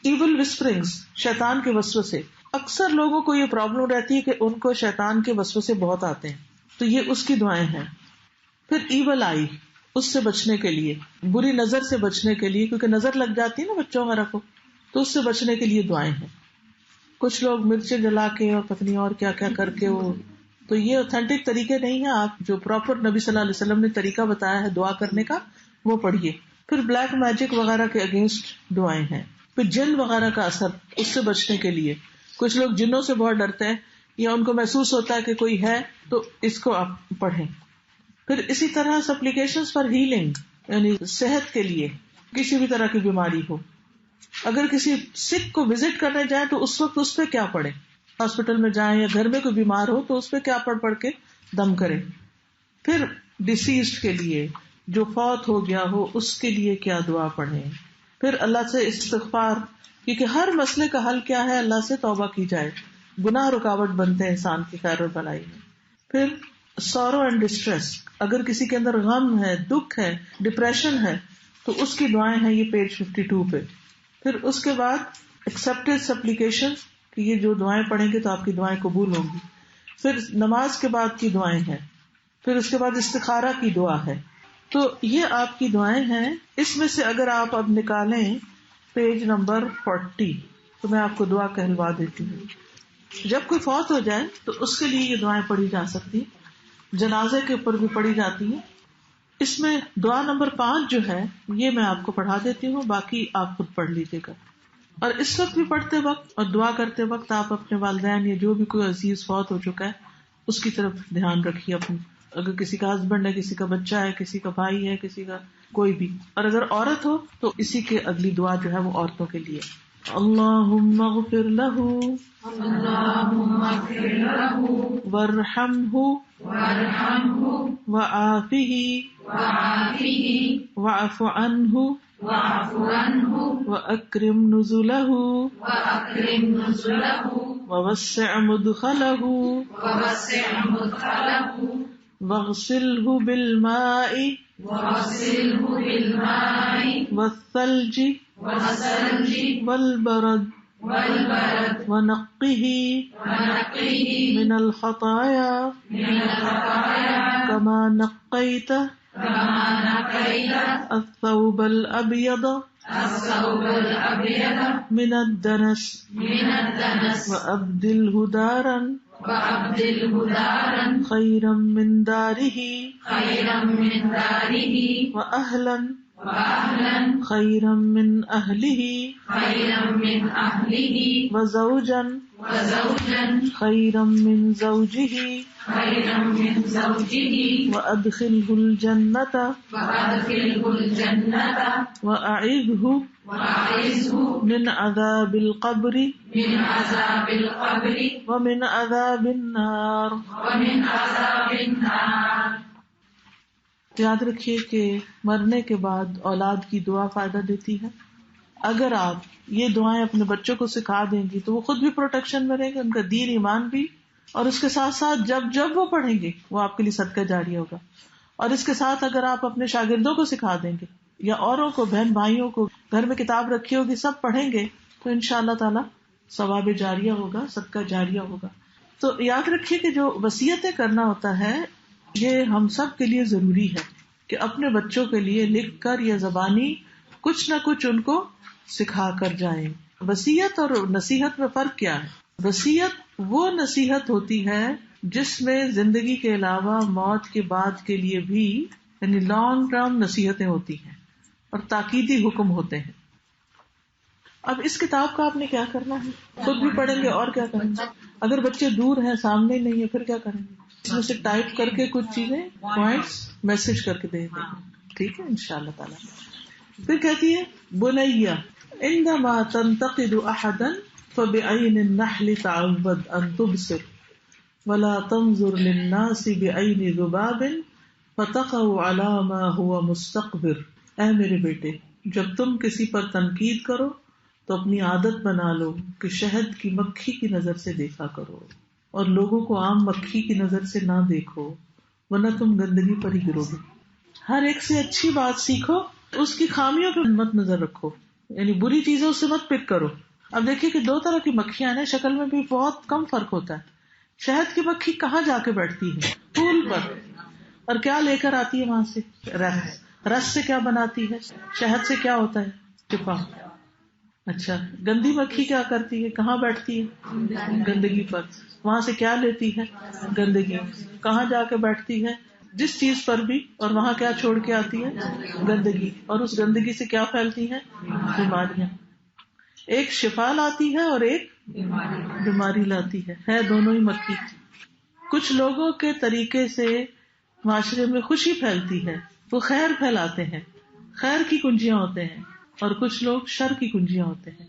ایول وسپرنگز، شیطان کے وسوسے. اکثر لوگوں کو یہ پرابلم رہتی ہے کہ ان کو شیطان کے وسوسے بہت آتے ہیں، تو یہ اس کی دعائیں ہیں. پھر ایول آئی، اس سے بچنے کے لیے، بری نظر سے بچنے کے لیے، کیونکہ نظر لگ جاتی ہے نا بچوں وغیرہ کو، تو اس سے بچنے کے لیے دعائیں ہیں. کچھ لوگ مرچیں جلا کے اور پتنی اور کیا کیا کر کے وہ، تو یہ اوتھینٹک طریقے نہیں ہیں. آپ جو پراپر نبی صلی اللہ علیہ وسلم نے طریقہ بتایا ہے دعا کرنے کا وہ پڑھیے. پھر بلیک میجک وغیرہ کے اگینسٹ دعائیں ہیں. پھر جن وغیرہ کا اثر، اس سے بچنے کے لیے. کچھ لوگ جنوں سے بہت ڈرتے ہیں یا ان کو محسوس ہوتا ہے کہ کوئی ہے، تو اس کو آپ پڑھیں. پھر اسی طرح سپلیکیشنز فار ہیلنگ، یعنی صحت کے لیے، کسی بھی طرح کی بیماری ہو. اگر کسی سکھ کو وزٹ کرنے جائیں تو اس وقت اس پہ کیا پڑھیں، ہاسپٹل میں جائیں یا گھر میں کوئی بیمار ہو تو اس پہ کیا پڑھ کے دم کریں. پھر ڈیسیزڈ کے لیے، جو فوت ہو گیا ہو اس کے لیے کیا دعا پڑھیں. پھر اللہ سے استغفار، کیونکہ ہر مسئلے کا حل کیا ہے، اللہ سے توبہ کی جائے. گناہ رکاوٹ بنتے ہیں انسان کی خیر اور بھلائی میں. پھر سورو اینڈ ڈسٹریس، اگر کسی کے اندر غم ہے، دکھ ہے، ڈپریشن ہے تو اس کی دعائیں ہیں یہ پیج 52 پہ. پھر اس کے بعد ایکسپٹڈ سپلیکیشن، کہ یہ جو دعائیں پڑھیں گے تو آپ کی دعائیں قبول ہوں گی. پھر نماز کے بعد کی دعائیں ہیں. پھر اس کے بعد استخارہ کی دعا ہے. تو یہ آپ کی دعائیں ہیں. اس میں سے اگر آپ اب نکالیں پیج نمبر 40 تو میں آپ کو دعا کہلوا دیتی ہوں. جب کوئی فوت ہو جائے تو اس کے لیے یہ دعائیں پڑھی جا سکتی ہیں، جنازے کے اوپر بھی پڑھی جاتی ہیں. اس میں دعا نمبر 5 جو ہے یہ میں آپ کو پڑھا دیتی ہوں، باقی آپ خود پڑھ لیجیے گا. اور اس وقت بھی پڑھتے وقت اور دعا کرتے وقت آپ اپنے والدین یا جو بھی کوئی عزیز فوت ہو چکا ہے اس کی طرف دھیان رکھیے. اپنے اگر کسی کا ہسبینڈ ہے، کسی کا بچہ ہے، کسی کا بھائی ہے، کسی کا کوئی بھی، اور اگر عورت ہو تو اسی کے اگلی دعا جو ہے وہ عورتوں کے لیے. اللہم اغفر لہ وارحمہ وعافہ واعف عنہ وأکرم نزلہ ووسع مدخلہ واغسلہ بالماء والثلج والبرد ونقه من الخطايا كما نقيت الثوب الأبيض من الدنس وأبدله دارا خيرا من داره وأهلا خيرا من أهله وزوجا خيرا من زوجه وأدخله الجنة وأعذه من عذاب القبر ومن عذاب النار. یاد رکھیے کہ مرنے کے بعد اولاد کی دعا فائدہ دیتی ہے. اگر آپ یہ دعائیں اپنے بچوں کو سکھا دیں گی تو وہ خود بھی پروٹیکشن میں رہیں گے, ان کا دین ایمان بھی, اور اس کے ساتھ ساتھ جب وہ پڑھیں گے وہ آپ کے لیے صدقہ جاریہ ہوگا. اور اس کے ساتھ اگر آپ اپنے شاگردوں کو سکھا دیں گے یا اوروں کو, بہن بھائیوں کو, گھر میں کتاب رکھی ہوگی, سب پڑھیں گے تو انشاءاللہ تعالی ثواب جاریہ ہوگا, صدقہ جاریہ ہوگا. تو یاد رکھیے کہ جو وصیتیں کرنا ہوتا ہے یہ ہم سب کے لیے ضروری ہے کہ اپنے بچوں کے لیے لکھ کر یا زبانی کچھ نہ کچھ ان کو سکھا کر جائیں. وصیت اور نصیحت میں فرق کیا ہے؟ وصیت وہ نصیحت ہوتی ہے جس میں زندگی کے علاوہ موت کے بعد کے لیے بھی یعنی لانگ ٹرم نصیحتیں ہوتی ہیں اور تاکیدی حکم ہوتے ہیں. اب اس کتاب کا آپ نے کیا کرنا ہے, خود بھی پڑھیں گے اور کیا کریں گے. اگر بچے دور ہیں, سامنے نہیں ہے, پھر کیا کریں گے؟ اس میں سے ٹائپ کر کے کچھ چیزیں پوائنٹس میسج کر کے دے دیں گے, ٹھیک ہے انشاءاللہ تعالی. پھر کہتی ہے بنیا عندما تنتقد احدا فبعین النحل تعود ان تبصر ولا تنظر للناس بعین ذباب فتقع على ما هو مستقبر. اے میرے بیٹے, جب تم کسی پر تنقید کرو تو اپنی عادت بنا لو کہ شہد کی مکھی کی نظر سے دیکھا کرو اور لوگوں کو عام مکھی کی نظر سے نہ دیکھو ورنہ تم گندگی پر ہی گرو گے. ہر ایک سے اچھی بات سیکھو, اس کی خامیوں پہ مت نظر رکھو, یعنی بری چیزوں سے مت پک کرو. اب دیکھیے کہ دو طرح کی مکھیاں ہیں, شکل میں بھی بہت کم فرق ہوتا ہے. شہد کی مکھی کہاں جا کے بیٹھتی ہے؟ پھول پر. اور کیا لے کر آتی ہے وہاں سے؟ رس. رس سے کیا بناتی ہے؟ شہد سے کیا ہوتا ہے؟ شفا. اچھا, گندی مکھی کیا کرتی ہے؟ کہاں بیٹھتی ہے؟ گندگی پر. وہاں سے کیا لیتی ہے؟ گندگی. کہاں جا کے بیٹھتی ہے؟ جس چیز پر بھی, اور وہاں کیا چھوڑ کے آتی ہے؟ گندگی. اور اس گندگی سے کیا پھیلتی ہیں؟ بیماریاں. ایک شفا لاتی ہے اور ایک بیماری لاتی ہے دونوں ہی مکھی. کچھ لوگوں کے طریقے سے معاشرے میں خوشی پھیلتی ہے, وہ خیر پھیلاتے ہیں, خیر کی کنجیاں ہوتے ہیں, اور کچھ لوگ شر کی کنجیاں ہوتے ہیں,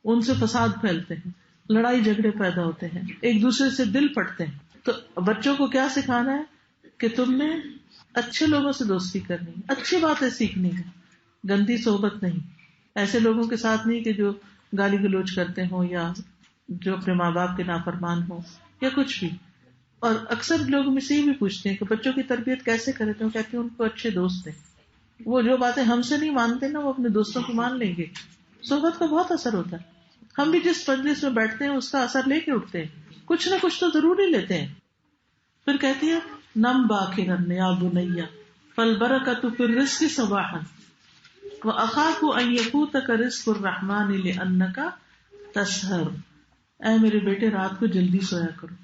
ان سے فساد پھیلتے ہیں, لڑائی جھگڑے پیدا ہوتے ہیں, ایک دوسرے سے دل پھٹتے ہیں. تو بچوں کو کیا سکھانا ہے کہ تم نے اچھے لوگوں سے دوستی کرنی, اچھی باتیں سیکھنی ہے, گندی صحبت نہیں, ایسے لوگوں کے ساتھ نہیں کہ جو گالی گلوچ کرتے ہوں یا جو اپنے ماں باپ کے نافرمان ہوں یا کچھ بھی. اور اکثر لوگ مجھ سے یہ بھی پوچھتے ہیں کہ بچوں کی تربیت کیسے کریں, تو کہتے ہیں ان کو اچھے دوست دیں. وہ جو باتیں ہم سے نہیں مانتے نا وہ اپنے دوستوں کو مان لیں گے. صحبت کا بہت اثر ہوتا ہے. ہم بھی جس مجلس میں بیٹھتے ہیں اس کا اثر لے کے اٹھتے ہیں, کچھ نہ کچھ تو ضرور ہی لیتے ہیں. پھر کہتی ہے نم باکرن یا بنیا فالبرکۃ فی الرزق صباحا واخاف ان یفوتک رزق الرحمن لانک تسحر. اے میرے بیٹے, رات کو جلدی سویا کرو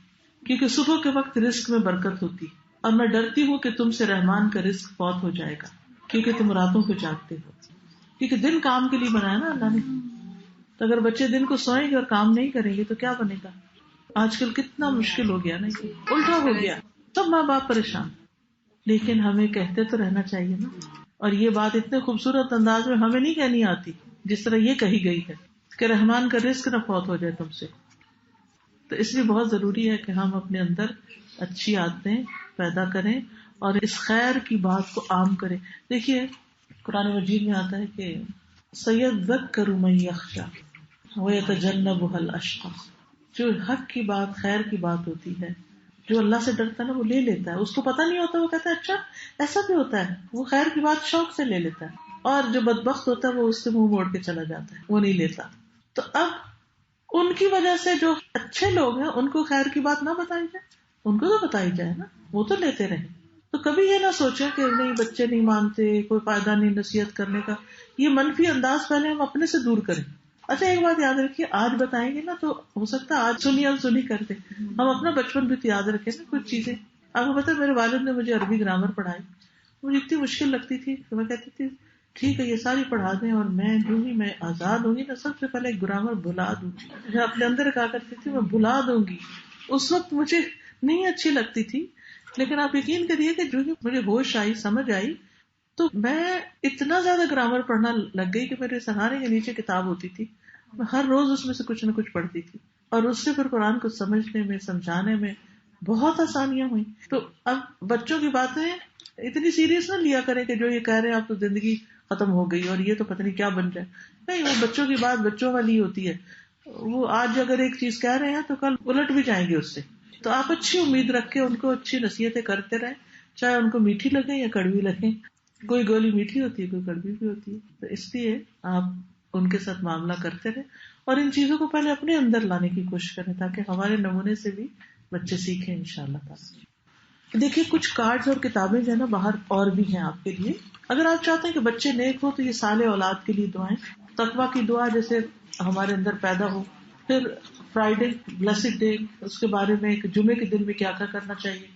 کیونکہ صبح کے وقت رزق میں برکت ہوتی, اور میں ڈرتی ہوں کہ تم سے رحمان کا رزق فوت ہو جائے گا کیونکہ تم راتوں کو جاگتے ہو. کیونکہ دن کام کے لیے بنایا نا اللہ نے. تو اگر بچے دن کو سوئیں گے اور کام نہیں کریں گے تو کیا بنے گا؟ آج کل کتنا مشکل ہو گیا نا, الٹا ہو گیا, سب ماں باپ پریشان. لیکن ہمیں کہتے تو رہنا چاہیے نا. اور یہ بات اتنے خوبصورت انداز میں ہمیں نہیں کہنی آتی جس طرح یہ کہی گئی ہے کہ رحمان کا رزق نہ فوت ہو جائے تم سے. تو اس لیے بہت ضروری ہے کہ ہم اپنے اندر اچھی عادتیں پیدا کریں اور اس خیر کی بات کو عام کریں. دیکھیے قرآن مجید میں آتا ہے کہ سَيَذَّكَّرُ مَن يَخْشَىٰ وَيَتَجَنَّبُهَا الْأَشْقَىٰ. جو حق کی بات, خیر کی بات ہوتی ہے, جو اللہ سے ڈرتا ہے نا وہ لے لیتا ہے. اس کو پتہ نہیں ہوتا, وہ کہتا ہے اچھا ایسا بھی ہوتا ہے, وہ خیر کی بات شوق سے لے لیتا ہے. اور جو بدبخت ہوتا ہے وہ اس سے منہ موڑ کے چلا جاتا ہے, وہ نہیں لیتا. تو اب ان کی وجہ سے جو اچھے لوگ ہیں ان کو خیر کی بات نہ بتائی جائے, ان کو تو بتائی جائے نا, وہ تو لیتے رہیں. تو کبھی یہ نہ سوچیں کہ نہیں بچے نہیں مانتے, کوئی فائدہ نہیں نصیحت کرنے کا. یہ منفی انداز پہلے ہم اپنے سے دور کریں. اچھا ایک بات یاد رکھیے, آج بتائیں گے نا تو ہو سکتا ہے آج سنی کرتے, ہم اپنا بچپن بھی تو یاد رکھیں نا کچھ چیزیں. آپ کو پتا میرے والد نے مجھے عربی گرامر پڑھائی, مجھے اتنی مشکل لگتی تھی تو میں کہتی تھی ٹھیک ہے یہ ساری پڑھا دیں اور میں جو ہی میں آزاد ہوں گی نا سب سے پہلے گرامر بھلا دوں گی. میں اپنے اندر کہا کرتی تھی میں بھلا دوں گی. اس وقت مجھے نہیں اچھی لگتی تھی, لیکن آپ یقین کریے کہ جو ہی مجھے ہوش آئی سمجھ آئی تو میں اتنا زیادہ گرامر پڑھنا لگ گئی کہ میرے سہارے کے نیچے کتاب ہوتی تھی, میں ہر روز اس میں سے کچھ نہ کچھ پڑھتی تھی, اور اس سے پھر قرآن کو سمجھنے میں سمجھانے میں بہت آسانیاں ہوئی. تو اب بچوں کی باتیں اتنی سیریس نہ لیا کریں کہ جو یہ کہہ رہے ہیں آپ تو زندگی ختم ہو گئی اور یہ تو پتہ نہیں کیا بن جائے. نہیں, وہ بچوں کی بات بچوں والی ہوتی ہے. وہ آج اگر ایک چیز کہہ رہے ہیں تو کل الٹ بھی جائیں گے اس سے. تو آپ اچھی امید رکھ کے ان کو اچھی نصیحتیں کرتے رہیں, چاہے ان کو میٹھی لگے یا کڑوی لگے. کوئی گولی میٹھی ہوتی ہے, کوئی کڑوی بھی ہوتی ہے. تو اس لیے آپ ان کے ساتھ معاملہ کرتے رہیں اور ان چیزوں کو پہلے اپنے اندر لانے کی کوشش کریں تاکہ ہمارے نمونے سے بھی بچے سیکھیں انشاءاللہ تعالی. دیکھیے کچھ کارڈز اور کتابیں جو ہے نا باہر اور بھی ہیں آپ کے لیے. اگر آپ چاہتے ہیں کہ بچے نیک ہو تو یہ صالح اولاد کے لیے دعائیں, تقویٰ کی دعا جیسے ہمارے اندر پیدا ہو. پھر فرائیڈے بلیسڈ ڈے, اس کے بارے میں کہ جمعے کے دن میں کیا کیا کرنا چاہیے,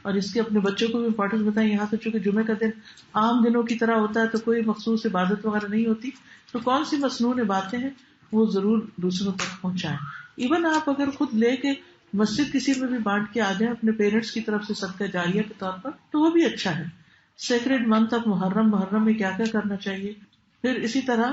اور اس کے اپنے بچوں کو بھی امپورٹنس بتائیں. یہاں تو چونکہ جمعے کا دن عام دنوں کی طرح ہوتا ہے تو کوئی مخصوص عبادت وغیرہ نہیں ہوتی, تو کون سی مصنون باتیں ہیں وہ ضرور دوسروں تک پہنچائیں. ایون آپ اگر خود لے کے مسجد کسی میں بھی بانٹ کے آ جائیں اپنے پیرنٹس کی طرف سے صدقہ جاریہ کے طور پر تو وہ بھی اچھا ہے. سیکرڈ منتھ آف محرم میں کیا کیا کرنا چاہیے. پھر اسی طرح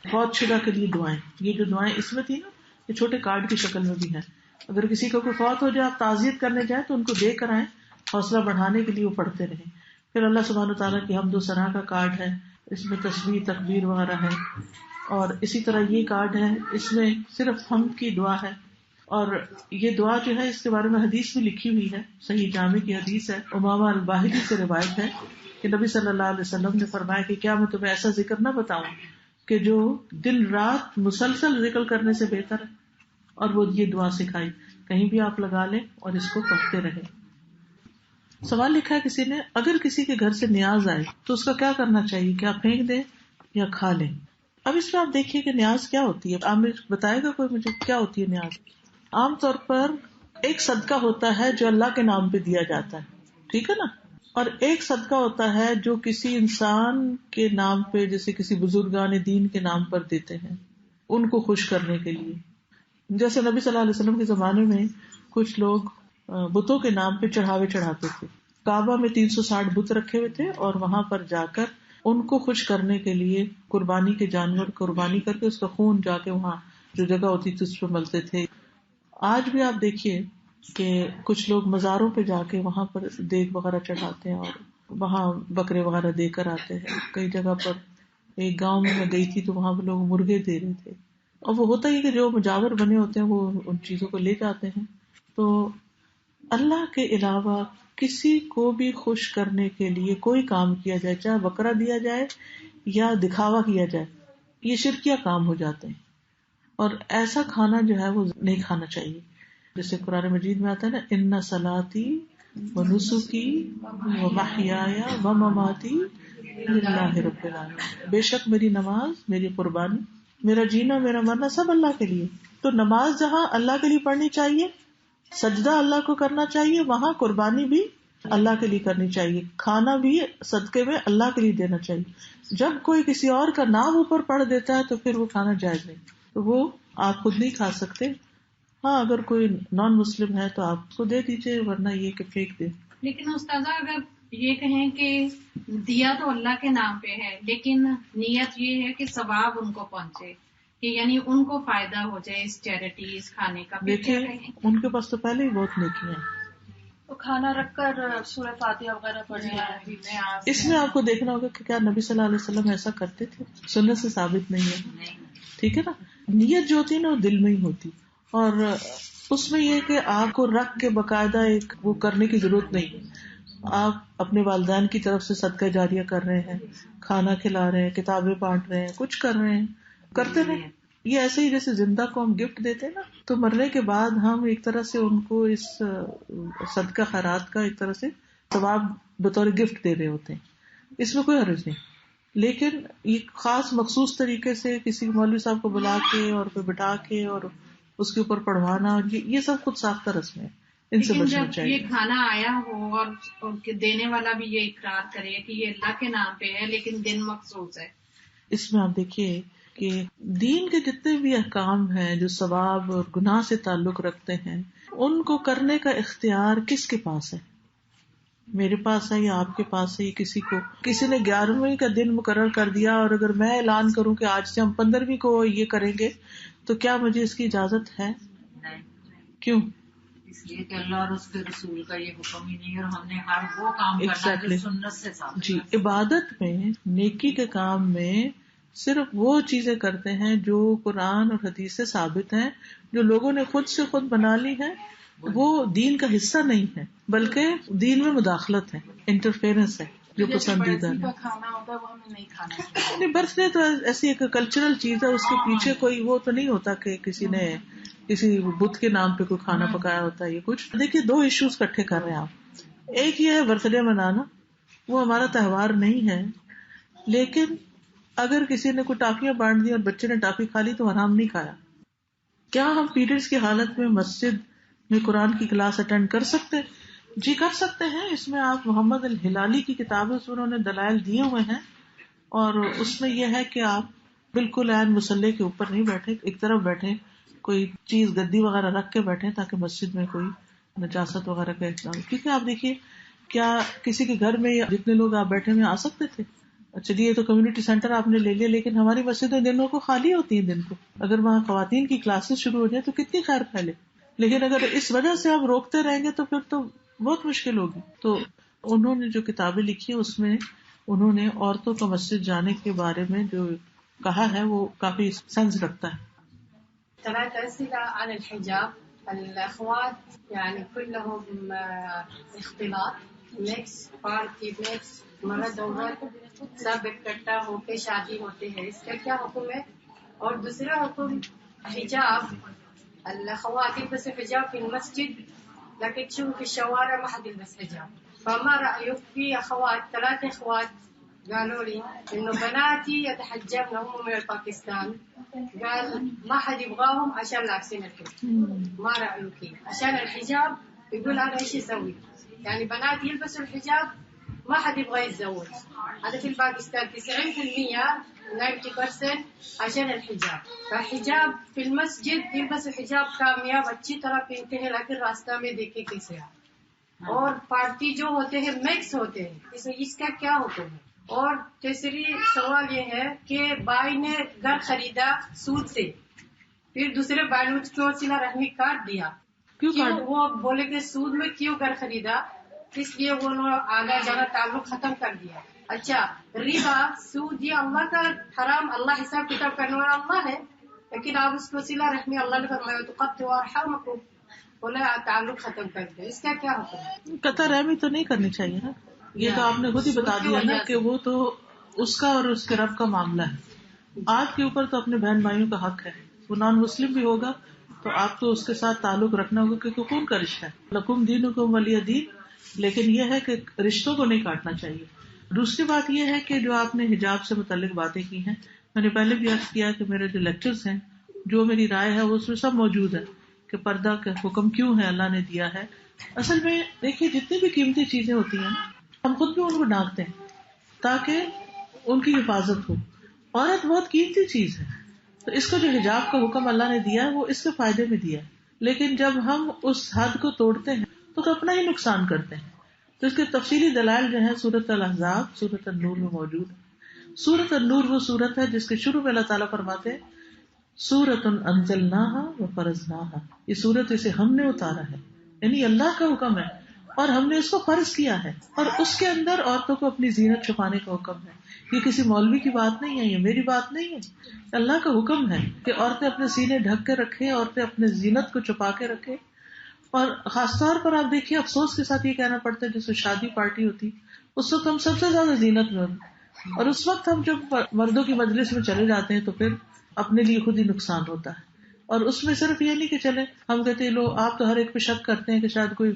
فوت شدہ کے لیے دعائیں, یہ جو دعائیں اس میں تھی نا یہ چھوٹے کارڈ کی شکل میں بھی ہیں. اگر کسی کو کوئی فوت ہو جائے آپ تعزیت کرنے جائیں تو ان کو دے کر آئیں, حوصلہ بڑھانے کے لیے وہ پڑھتے رہیں. پھر اللہ سبحانہ وتعالیٰ کی حمد و ثنا کا کارڈ ہے, اس میں تسبیح تکبیر وغیرہ ہے. اور اسی طرح یہ کارڈ ہے, اس میں صرف حمد کی دعا ہے. اور یہ دعا جو ہے اس کے بارے میں حدیث بھی لکھی ہوئی ہے, صحیح جامع کی حدیث ہے, امامہ الباہلی سے روایت ہے کہ نبی صلی اللہ علیہ وسلم نے فرمایا کہ کیا میں تمہیں ایسا ذکر نہ بتاؤں کہ جو دن رات مسلسل ذکر کرنے سے بہتر ہے. اور وہ یہ دعا سکھائی, کہیں بھی آپ لگا لیں اور اس کو پڑھتے رہیں. سوال لکھا ہے کسی نے, اگر کسی کے گھر سے نیاز آئے تو اس کا کیا کرنا چاہیے, کیا پھینک دیں یا کھا لیں؟ اب اس میں آپ دیکھیے کہ نیاز کیا ہوتی ہے. آپ بتائے گا کوئی مجھے کیا ہوتی ہے نیاز؟ عام طور پر ایک صدقہ ہوتا ہے جو اللہ کے نام پہ دیا جاتا ہے, ٹھیک ہے نا, اور ایک صدقہ ہوتا ہے جو کسی انسان کے نام پہ, جیسے کسی بزرگان دین کے نام پر دیتے ہیں ان کو خوش کرنے کے لیے. جیسے نبی صلی اللہ علیہ وسلم کے زمانے میں کچھ لوگ بتوں کے نام پہ چڑھاوے چڑھاتے تھے. کعبہ میں 360 بت رکھے ہوئے تھے اور وہاں پر جا کر ان کو خوش کرنے کے لیے قربانی کے جانور قربانی کر کے اس کا خون جا کے وہاں جو جگہ ہوتی تھی اس پہ ملتے تھے. آج بھی آپ دیکھیے کہ کچھ لوگ مزاروں پہ جا کے وہاں پر دیگ وغیرہ چڑھاتے ہیں اور وہاں بکرے وغیرہ دے کر آتے ہیں. کئی جگہ پر ایک گاؤں میں گئی تھی تو وہاں پہ لوگ مرغے دے رہے تھے, اور وہ ہوتا ہی کہ جو مجاور بنے ہوتے ہیں وہ ان چیزوں کو لے جاتے ہیں. تو اللہ کے علاوہ کسی کو بھی خوش کرنے کے لیے کوئی کام کیا جائے, چاہے بکرا دیا جائے یا دکھاوا کیا جائے, یہ شرکیہ کام ہو جاتے ہیں. اور ایسا کھانا جو ہے وہ نہیں کھانا چاہیے. جیسے قرآن مجید میں آتا ہے نا, ان صلاتی و نسکی و محیای و مماتی للہ رب العالمین, بے شک میری نماز, میری قربانی, میرا جینا, میرا مرنا سب اللہ کے لیے. تو نماز جہاں اللہ کے لیے پڑھنی چاہیے, سجدہ اللہ کو کرنا چاہیے, وہاں قربانی بھی اللہ کے لیے کرنی چاہیے, کھانا بھی صدقے میں اللہ کے لیے دینا چاہیے. جب کوئی کسی اور کا نام اوپر پڑھ دیتا ہے تو پھر وہ کھانا جائز نہیں, تو وہ آپ خود نہیں کھا سکتے. ہاں اگر کوئی نان مسلم ہے تو آپ اس کو دے دیجیے, ورنہ یہ کہ پھینک دیں. لیکن استاذہ اگر یہ کہیں کہ دیا تو اللہ کے نام پہ ہے, لیکن نیت یہ ہے کہ ثواب ان کو پہنچے, کہ یعنی ان کو فائدہ ہو جائے اس چیریٹی, اس کھانے کا. دیکھیں ان کے پاس تو پہلے ہی بہت نیکی ہیں, تو کھانا رکھ کر سورہ فاتحہ وغیرہ پڑھنا. اس میں آپ کو دیکھنا ہوگا کہ کیا نبی صلی اللہ علیہ وسلم ایسا کرتے تھے, سنت سے ثابت نہیں ہے, ٹھیک ہے نا. نیت جو ہوتی ہے نا وہ دل میں ہی ہوتی, اور اس میں یہ کہ آپ کو رکھ کے باقاعدہ ایک وہ کرنے کی ضرورت نہیں. آپ اپنے والدین کی طرف سے صدقہ جاریہ کر رہے ہیں, کھانا کھلا رہے ہیں, کتابیں بانٹ رہے ہیں, کچھ کر رہے ہیں, کرتے رہیں. یہ ایسے ہی جیسے زندہ کو ہم گفٹ دیتے ہیں نا, تو مرنے کے بعد ہم ایک طرح سے ان کو اس صدقہ خیرات کا ایک طرح سے ثواب بطور گفٹ دے رہے ہوتے ہیں. اس میں کوئی حرج نہیں, لیکن یہ خاص مخصوص طریقے سے کسی مولوی صاحب کو بلا کے اور پھر بٹھا کے اور اس کے اوپر پڑھوانا, یہ سب خود ساختہ رسم ہے, ان سے بچنا چاہیے. یہ کھانا آیا ہو اور دینے والا بھی یہ اقرار کرے کہ یہ اللہ کے نام پہ ہے لیکن دن مخصوص ہے, اس میں آپ دیکھیے کہ دین کے جتنے بھی احکام ہیں جو ثواب اور گناہ سے تعلق رکھتے ہیں، ان کو کرنے کا اختیار کس کے پاس ہے؟ میرے پاس ہے یا آپ کے پاس ہے؟ کسی نے 11ویں کا دن مقرر کر دیا اور اگر میں اعلان کروں کہ آج سے ہم 15ویں کو یہ کریں گے تو کیا مجھے اس کی اجازت ہے؟ کیوں؟ اس لیے کہ اللہ اور اس کے رسول کا یہ حکم ہی نہیں، اور ہم نے ہر وہ کام کرنا جو سنت سے ثابت۔ جی، عبادت میں، نیکی کے کام میں صرف وہ چیزیں کرتے ہیں جو قرآن اور حدیث سے ثابت ہیں، جو لوگوں نے خود سے خود بنا لی ہے، وہ دین کا حصہ نہیں ہے بلکہ دین میں مداخلت ہے، انٹرفیئرنس ہے جو پسندیدہ ہے۔ کھانا ہوتا ہے وہ ہمیں نہیں کھانا چاہیے۔ نہیں، برتھ ڈے تو ایسی ایک کلچرل چیز ہے، اس کے پیچھے کوئی وہ تو نہیں ہوتا کہ کسی نے کسی بدھ کے نام پہ کوئی کھانا پکایا ہوتا ہے۔ یہ کچھ دیکھیے، دو ایشوز کٹھے کر رہے ہیں آپ۔ ایک یہ ہے برتھ ڈے منانا، وہ ہمارا تہوار نہیں ہے، لیکن اگر کسی نے کوئی ٹافیاں بانٹ دی اور بچے نے ٹافی کھا لی تو حرام نہیں کھایا۔ کیا ہم پیریڈز کی حالت میں مسجد میں قرآن کی کلاس اٹینڈ کر سکتے؟ جی کر سکتے ہیں۔ اس میں آپ محمد الہلالی کی کتاب ہے، اس میں انہوں نے دلائل دیے ہوئے ہیں، اور اس میں یہ ہے کہ آپ بالکل عین مصلی کے اوپر نہیں بیٹھے، ایک طرف بیٹھے، کوئی چیز گدی وغیرہ رکھ کے بیٹھے تاکہ مسجد میں کوئی نجاست وغیرہ کا احترام۔ کیونکہ آپ دیکھیے، کیا کسی کے گھر میں جتنے لوگ آپ بیٹھے ہوئے آ سکتے تھے؟ چلیے تو کمیونٹی سینٹر آپ نے لے لیا، لیکن ہماری مسجدیں دنوں کو خالی ہوتی ہیں۔ دن کو اگر وہاں خواتین کی کلاسز شروع ہو جائے تو کتنی خیر پھیلے، لیکن اگر اس وجہ سے آپ روکتے رہیں گے تو پھر تو بہت مشکل ہوگی۔ تو انہوں نے جو کتابیں لکھی ہیں اس میں انہوں نے عورتوں کو مسجد جانے کے بارے میں جو کہا ہے وہ کافی سینس رکھتا ہے۔ 3 أسئلة عن الحجاب۔ الأخوات يعني كلهم اختلاط، مکس، پارٹی مکس، مرد عورت سب اکٹھا ہو کے شادی ہوتے ہیں، اس کا کیا حکم ہے؟ اور دوسرا حکم حجاب، الأخوات يلبسوا حجاب في المسجد لكن تشوفوا في الشوارع ما حد يلبس حجاب، فما رأيك؟ في أخوات 3 أخوات قالوا لي إنه بناتي يتحجبن، هم من باكستان، قال ما حد يبغاهم عشان لابسين الحجاب، ما رأيك؟ عشان الحجاب يقول أنا إيش أسوي؟ يعني بناتي يلبسوا الحجاب ما حد يبغى يتزوج، هذا في باكستان 90% 90% عشان الحجاب، فالحجاب في المسجد يلبس الحجاب کامیاب اچھی طرح پہنتے ہیں، لیکن راستہ میں دیکھے کیسے ہیں۔ اور پارٹی جو ہوتے ہیں مکس ہوتے ہیں، اس کا کیا حکم ہے؟ اور تیسری سوال یہ ہے کہ بھائی نے گھر خریدا سود سے، پھر دوسرے بھائی نے کیوں صلہ رحمی کاٹ دیا؟ کیوں؟ وہ بولے کہ سود میں کیوں گھر خریدا، اس لیے وہ آنا جانا تعلق ختم کر دیا۔ اچھا، ربا، سود، یہ اللہ کا حرام، اللہ حساب کتاب کرنے والا اللہ ہے، لیکن آپ اس کو صلہ رحمی اللہ نے فرمایا تو تقطعوا ارحامکم، بولا تعلق ختم کر دیا، اس کا کیا حکم ہے؟ قطع رحمی تو نہیں کرنی چاہیے نا، یہ تو آپ نے خود ہی بتا دیا نا کہ وہ تو اس کا اور اس کے رب کا معاملہ ہے۔ آپ کے اوپر تو اپنے بہن بھائیوں کا حق ہے، وہ نان مسلم بھی ہوگا تو آپ تو اس کے ساتھ تعلق رکھنا ہوگا کیونکہ خون کا رشتہ ہے، لکم دینکم ولی دین، لیکن یہ ہے کہ رشتوں کو نہیں کاٹنا چاہیے۔ دوسری بات یہ ہے کہ جو آپ نے حجاب سے متعلق باتیں کی ہیں، میں نے پہلے بھی عرض کیا کہ میرے جو لیکچرز ہیں، جو میری رائے ہے وہ اس میں سب موجود ہے کہ پردہ کا حکم کیوں ہے اللہ نے دیا ہے۔ اصل میں دیکھیے، جتنی بھی قیمتی چیزیں ہوتی ہیں ہم خود بھی ان کو ڈھانکتے ہیں تاکہ ان کی حفاظت ہو۔ عورت بہت قیمتی چیز ہے، تو اس کو جو حجاب کا حکم اللہ نے دیا ہے وہ اس کے فائدے میں دیا ہے، لیکن جب ہم اس حد کو توڑتے ہیں تو اپنا ہی نقصان کرتے ہیں۔ تو اس کے تفصیلی دلائل جو ہے سورۃ الاحزاب، سورۃ النور میں موجود ہے۔ سورۃ النور وہ سورت ہے جس کے شروع میں اللہ تعالیٰ فرماتے ہیں سورۃ انزلناها وفرضناها، یہ سورت اسے ہم نے اتارا ہے، یعنی اللہ کا حکم ہے اور ہم نے اس کو فرض کیا ہے، اور اس کے اندر عورتوں کو اپنی زینت چھپانے کا حکم ہے۔ یہ کسی مولوی کی بات نہیں ہے، یہ میری بات نہیں ہے، اللہ کا حکم ہے کہ عورتیں اپنے سینے ڈھک کے رکھیں، عورتیں اپنے زینت کو چھپا کے رکھیں۔ اور خاص طور پر آپ دیکھیے، افسوس کے ساتھ یہ کہنا پڑتا ہے جس میں شادی پارٹی ہوتی اس وقت ہم سب سے زیادہ زینت میں ہوتے، اور اس وقت ہم جب مردوں کی مجلس میں چلے جاتے ہیں تو پھر اپنے لیے خود ہی نقصان ہوتا ہے۔ اور اس میں صرف یہ نہیں کہ چلے ہم کہتے ہیں لو آپ تو ہر ایک پہ شک کرتے ہیں کہ شاید کوئی،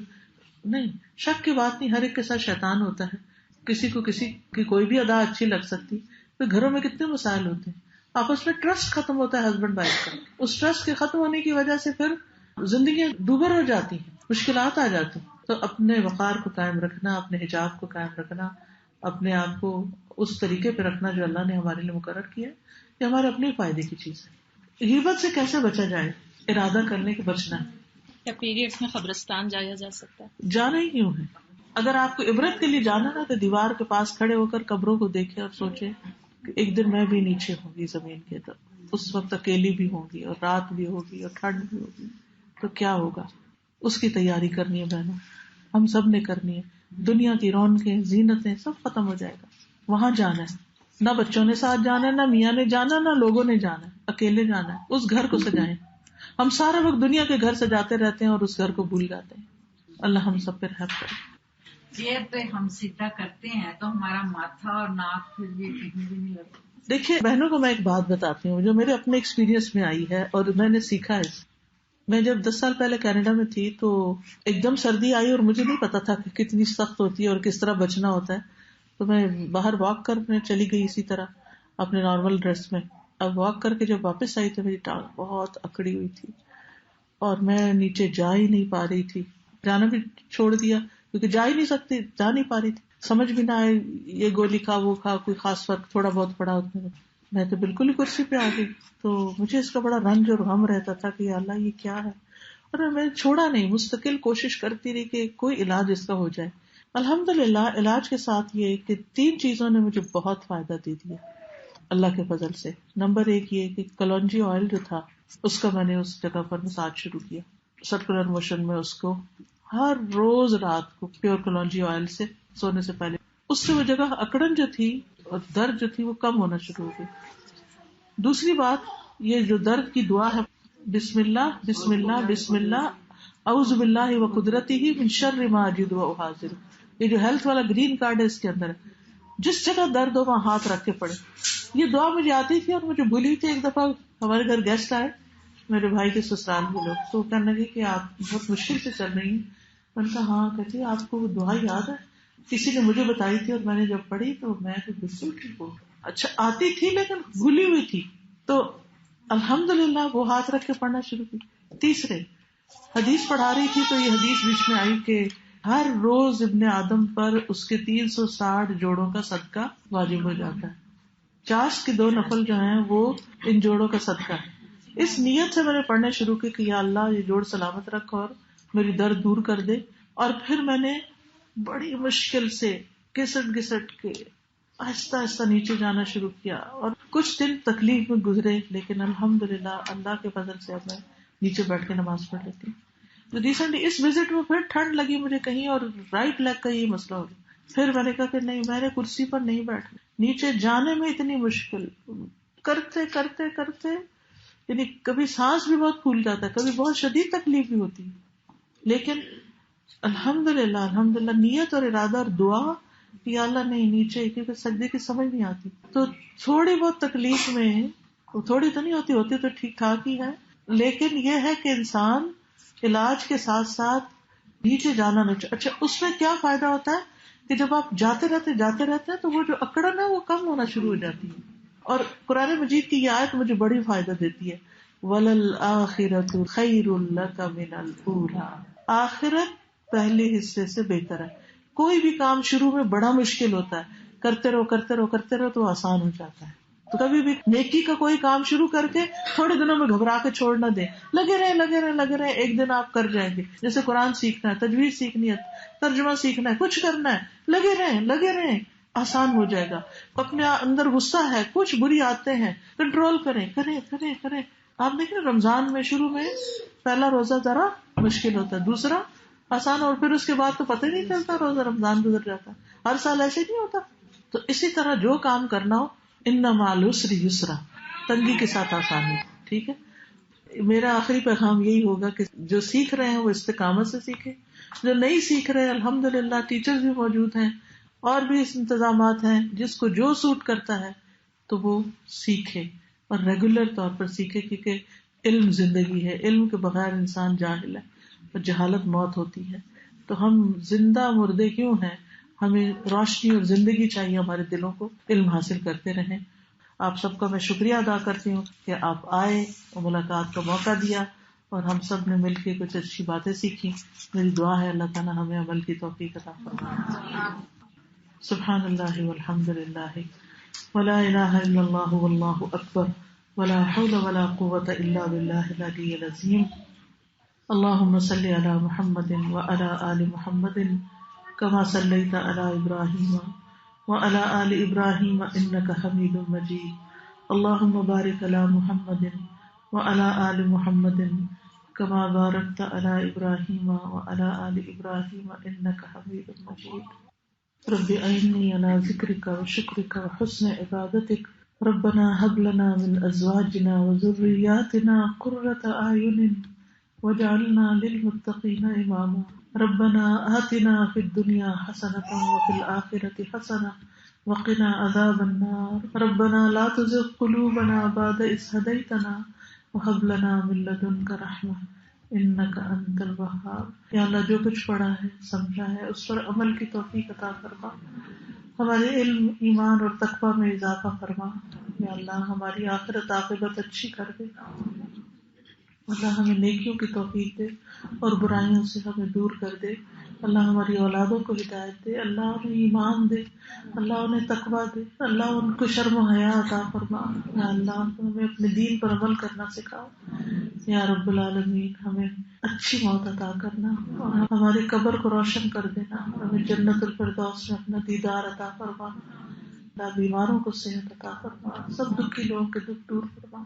نہیں، شک کی بات نہیں، ہر ایک کے ساتھ شیطان ہوتا ہے، کسی کو کسی کی کوئی بھی ادا اچھی لگ سکتی، پھر گھروں میں کتنے مسائل ہوتے ہیں، آپس میں ٹرسٹ ختم ہوتا ہے ہسبینڈ وائف کا، اس ٹرسٹ کے ختم ہونے کی وجہ سے پھر زندگیاں دوبر ہو جاتی ہیں، مشکلات آ جاتی ہیں۔ تو اپنے وقار کو قائم رکھنا، اپنے حجاب کو قائم رکھنا، اپنے آپ کو اس طریقے پہ رکھنا جو اللہ نے ہمارے لیے مقرر کیا ہے، یہ ہمارے اپنے فائدے کی چیز ہے. غیبت سے کیسے بچا جائے؟ ارادہ کرنے کے بچنا. کیا پیریڈز میں قبرستان جایا جا سکتا ہے؟ جانا ہی کیوں ہے؟ اگر آپ کو عبرت کے لیے جانا نا تو دیوار کے پاس کھڑے ہو کر قبروں کو دیکھے اور سوچے کہ ایک دن میں بھی نیچے ہوں گی زمین کے، تو اس وقت اکیلی بھی ہوں گی اور رات بھی ہوگی اور ٹھنڈ بھی ہوگی، تو کیا ہوگا؟ اس کی تیاری کرنی ہے بہنوں، ہم سب نے کرنی ہے. دنیا کی رونقیں، زینتیں سب ختم ہو جائے گا. وہاں جانا ہے، نہ بچوں نے ساتھ جانا ہے، نہ میاں نے جانا، نہ لوگوں نے جانا ہے، اکیلے جانا ہے. اس گھر کو سجائیں. ہم سارا وقت دنیا کے گھر سجاتے رہتے ہیں اور اس گھر کو بھول جاتے ہیں. اللہ ہم سب پہ رحم کرے. چیئر پہ ہم سیدھا کرتے ہیں تو ہمارا ماتھا اور ناک پھر بھی کہیں بھی نہیں لگتا. دیکھیے بہنوں کو میں ایک بات بتاتی ہوں جو میرے اپنے ایکسپیرینس میں آئی ہے اور میں نے سیکھا ہے. میں جب 10 سال پہلے کینیڈا میں تھی تو ایک دم سردی آئی اور مجھے نہیں پتا تھا کہ کتنی سخت ہوتی ہے اور کس طرح بچنا ہوتا ہے. تو میں باہر واک کرنے چلی گئی اسی طرح اپنے نارمل ڈریس میں. اب واک کر کے جب واپس آئی تو میری ٹانگ بہت اکڑی ہوئی تھی اور میں نیچے جا ہی نہیں پا رہی تھی. جانا بھی چھوڑ دیا کیونکہ جا ہی نہیں سکتی، جا نہیں پا رہی تھی. سمجھ بھی نہ آئے یہ گولی کھا وہ کھا، کوئی خاص فرق تھوڑا بہت پڑا اتنے میں. میں تو بالکل ہی کرسی پہ آ گئی. تو مجھے اس کا بڑا رنج اور غم رہتا تھا کہ یا اللہ یہ کیا ہے. اور میں چھوڑا نہیں، مستقل کوشش کرتی رہی کہ کوئی علاج اس کا ہو جائے. الحمدللہ علاج کے ساتھ یہ کہ 3 چیزوں نے مجھے بہت فائدہ دے دیا اللہ کے فضل سے. نمبر 1 یہ کہ کلونجی آئل جو تھا اس کا میں نے اس جگہ پر مساج شروع کیا، سرکولر موشن میں اس کو ہر روز رات کو پیور کلونجی آئل سے سونے سے پہلے. اس سے وہ جگہ اکڑن جو تھی اور درد جو تھی وہ کم ہونا شروع ہو گئی. دوسری بات یہ جو درد کی دعا ہے، بسم اللہ بسم اللہ بسم اللہ اعوذ باللہ و قدرتہ من شر ما اجد و احاذر. یہ جو ہیلتھ والا گرین کارڈ ہے اس کے اندر جس جگہ درد ہو وہاں ہاتھ رکھ کے پڑے. یہ دعا مجھے آتی تھی اور مجھے بھولی تھی. ایک دفعہ ہمارے گھر گیسٹ آئے، میرے بھائی کے سسرال کے لوگ، تو کہنے لگے کہ آپ بہت مشکل سے چل رہی ہیں. میں نے کہا ہاں. کہتی آپ کو وہ دعا یاد ہے؟ کسی نے مجھے بتائی تھی اور میں نے جب پڑھی تو میں تو بالکل ٹھیک ہوں. اچھا آتی تھی لیکن بھولی ہوئی تھی. تو الحمدللہ وہ ہاتھ رکھ کے پڑھنا شروع کی. تیسرے حدیث پڑھا رہی تھی تو یہ حدیث بیچ میں آئی کہ ہر روز ابن آدم پر اس کے 360 جوڑوں کا صدقہ واجب ہو جاتا ہے. چاش کے 2 نفل جو ہیں وہ ان جوڑوں کا صدقہ ہے. اس نیت سے میں نے پڑھنے شروع کی کہ یا اللہ یہ جوڑ سلامت رکھ اور میری درد دور کر دے. اور پھر میں نے بڑی مشکل سے گھسٹ کے آہستہ آہستہ نیچے جانا شروع کیا اور کچھ دن تکلیف میں گزرے، لیکن الحمدللہ اللہ کے فضل سے اب میں نیچے بیٹھ کے نماز پڑھ لیتی ہوں. ریسنٹلی اس وزٹ میں پھر ٹھنڈ لگی مجھے کہیں اور رائٹ لیگ کا یہی مسئلہ ہو گیا. پھر میں نے کہا کہ نہیں، میں نے کرسی پر نہیں بیٹھنا. نیچے جانے میں اتنی مشکل کرتے کرتے کرتے یعنی کبھی سانس بھی بہت پھول جاتا ہے، کبھی بہت شدید تکلیف بھی ہوتی ہے، لیکن الحمدللہ نیت اور ارادہ اور دعا یا اللہ نہیں نیچے، کیونکہ سجدے کی سمجھ نہیں آتی. تو تھوڑی بہت تکلیف میں تھوڑی تو نہیں ہوتی تو ٹھیک ٹھاک ہی ہے، لیکن یہ ہے کہ انسان علاج کے ساتھ ساتھ نیچے جانا نہ چاہے. اچھا اس میں کیا فائدہ ہوتا ہے کہ جب آپ جاتے رہتے تو وہ جو اکڑن ہے وہ کم ہونا شروع ہو جاتی ہے. اور قرآن مجید کی یہ آیت مجھے بڑی فائدہ دیتی ہے، وَلَلْآخِرَةُ خَيْرٌ لَكَ مِنَ الْأُولَىٰ. آخرت پہلے حصے سے بہتر ہے. کوئی بھی کام شروع میں بڑا مشکل ہوتا ہے، کرتے رہو تو آسان ہو جاتا ہے. تو کبھی بھی نیکی کا کوئی کام شروع کر کے تھوڑے دنوں میں گھبرا کے چھوڑ نہ دیں. لگے رہے ایک دن آپ کر جائیں گے. جیسے قرآن سیکھنا ہے، تجوید سیکھنی ہے، ترجمہ سیکھنا ہے، کچھ کرنا ہے، لگے رہیں آسان ہو جائے گا. اپنے اندر غصہ ہے، کچھ بری عادتیں ہیں، کنٹرول کریں. آپ دیکھیں رمضان میں شروع میں پہلا روزہ ذرا مشکل ہوتا ہے، دوسرا آسان، اور پھر اس کے بعد تو پتہ ہی نہیں چلتا روزہ رمضان گزر جاتا. ہر سال ایسے نہیں ہوتا. تو اسی طرح جو کام کرنا ہو ان مع العسر یسرا، تنگی کے ساتھ آسانی. ٹھیک ہے، میرا آخری پیغام یہی ہوگا کہ جو سیکھ رہے ہیں وہ استقامت سے سیکھیں، جو نہیں سیکھ رہے الحمدللہ ٹیچرز بھی موجود ہیں اور بھی اس انتظامات ہیں، جس کو جو سوٹ کرتا ہے تو وہ سیکھے اور ریگولر طور پر سیکھے، کیونکہ علم زندگی ہے. علم کے بغیر انسان جاہل ہے اور جہالت موت ہوتی ہے. تو ہم زندہ مردے کیوں ہیں؟ ہمیں روشنی اور زندگی چاہیے ہمارے دلوں کو. علم حاصل کرتے رہیں. آپ سب کا میں شکریہ ادا کرتی ہوں کہ آپ آئے اور ملاقات کا موقع دیا اور ہم سب نے مل کے کچھ اچھی باتیں سیکھی. میری دعا ہے اللہ تعالیٰ ہمیں عمل کی توفیق عطا فرمائے. سبحان اللہ والحمد للہ ولا الہ الا اللہ واللہ اکبر ولا حول ولا قوة الا باللہ العلی العظیم. اللہم صلی علی محمد وعلی آل محمد کما صلیت علی ابراہیم وعلی آل ابراہیم انک حمید مجید. اللہم بارک علی محمد وعلی آل محمد کما بارکت علی ابراہیم وعلی آل ابراہیم انک حمید مجید. رب اعنی علی ذکرک وشکرک وحسن عبادتک. ربنا هب لنا من ازواجنا وذریاتنا قرۃ اعین واجعلنا للمتقین اماما. ربنا آتنا فی الدنیا حسنۃ وفی الآخرۃ حسنۃ وقنا عذاب النار. ربنا لا تزغ قلوبنا بعد اذ ہدیتنا وهب لنا من لدنک رحمۃ انک انت الوہاب. یا اللہ جو کچھ پڑھا ہے سمجھا ہے اس پر عمل کی توفیق عطا فرما. ہمارے علم ایمان اور تقوی میں اضافہ فرما. یا اللہ ہماری آخرت عاقبت اچھی کر دے. اللہ ہمیں نیکیوں کی توفیق دے اور برائیوں سے ہمیں دور کر دے. اللہ ہماری اولادوں کو ہدایت دے. اللہ انہیں ایمان دے. اللہ انہیں تقویٰ دے. اللہ ان کو شرم و حیا عطا فرما. یا اللہ ہمیں اپنے دین پر عمل کرنا سکھاؤ. یا رب العالمین ہمیں اچھی موت عطا کرنا اور ہماری قبر کو روشن کر دینا. ہمیں جنت الفردوس میں اپنا دیدار عطا فرما. اللہ بیماروں کو صحت عطا فرما. سب دکھی لوگوں کے دکھ دور فرما.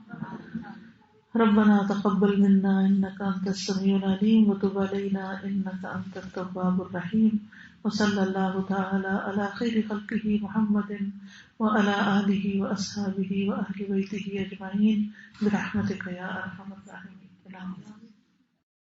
ربنا تقبل منا انك انت السميع العليم وتب علينا انك انت التواب الرحيم. وصلى الله تعالى على خير خلقه محمد وعلى آله واصحابه واهل بيته اجمعين برحمتك يا ارحم الراحمين.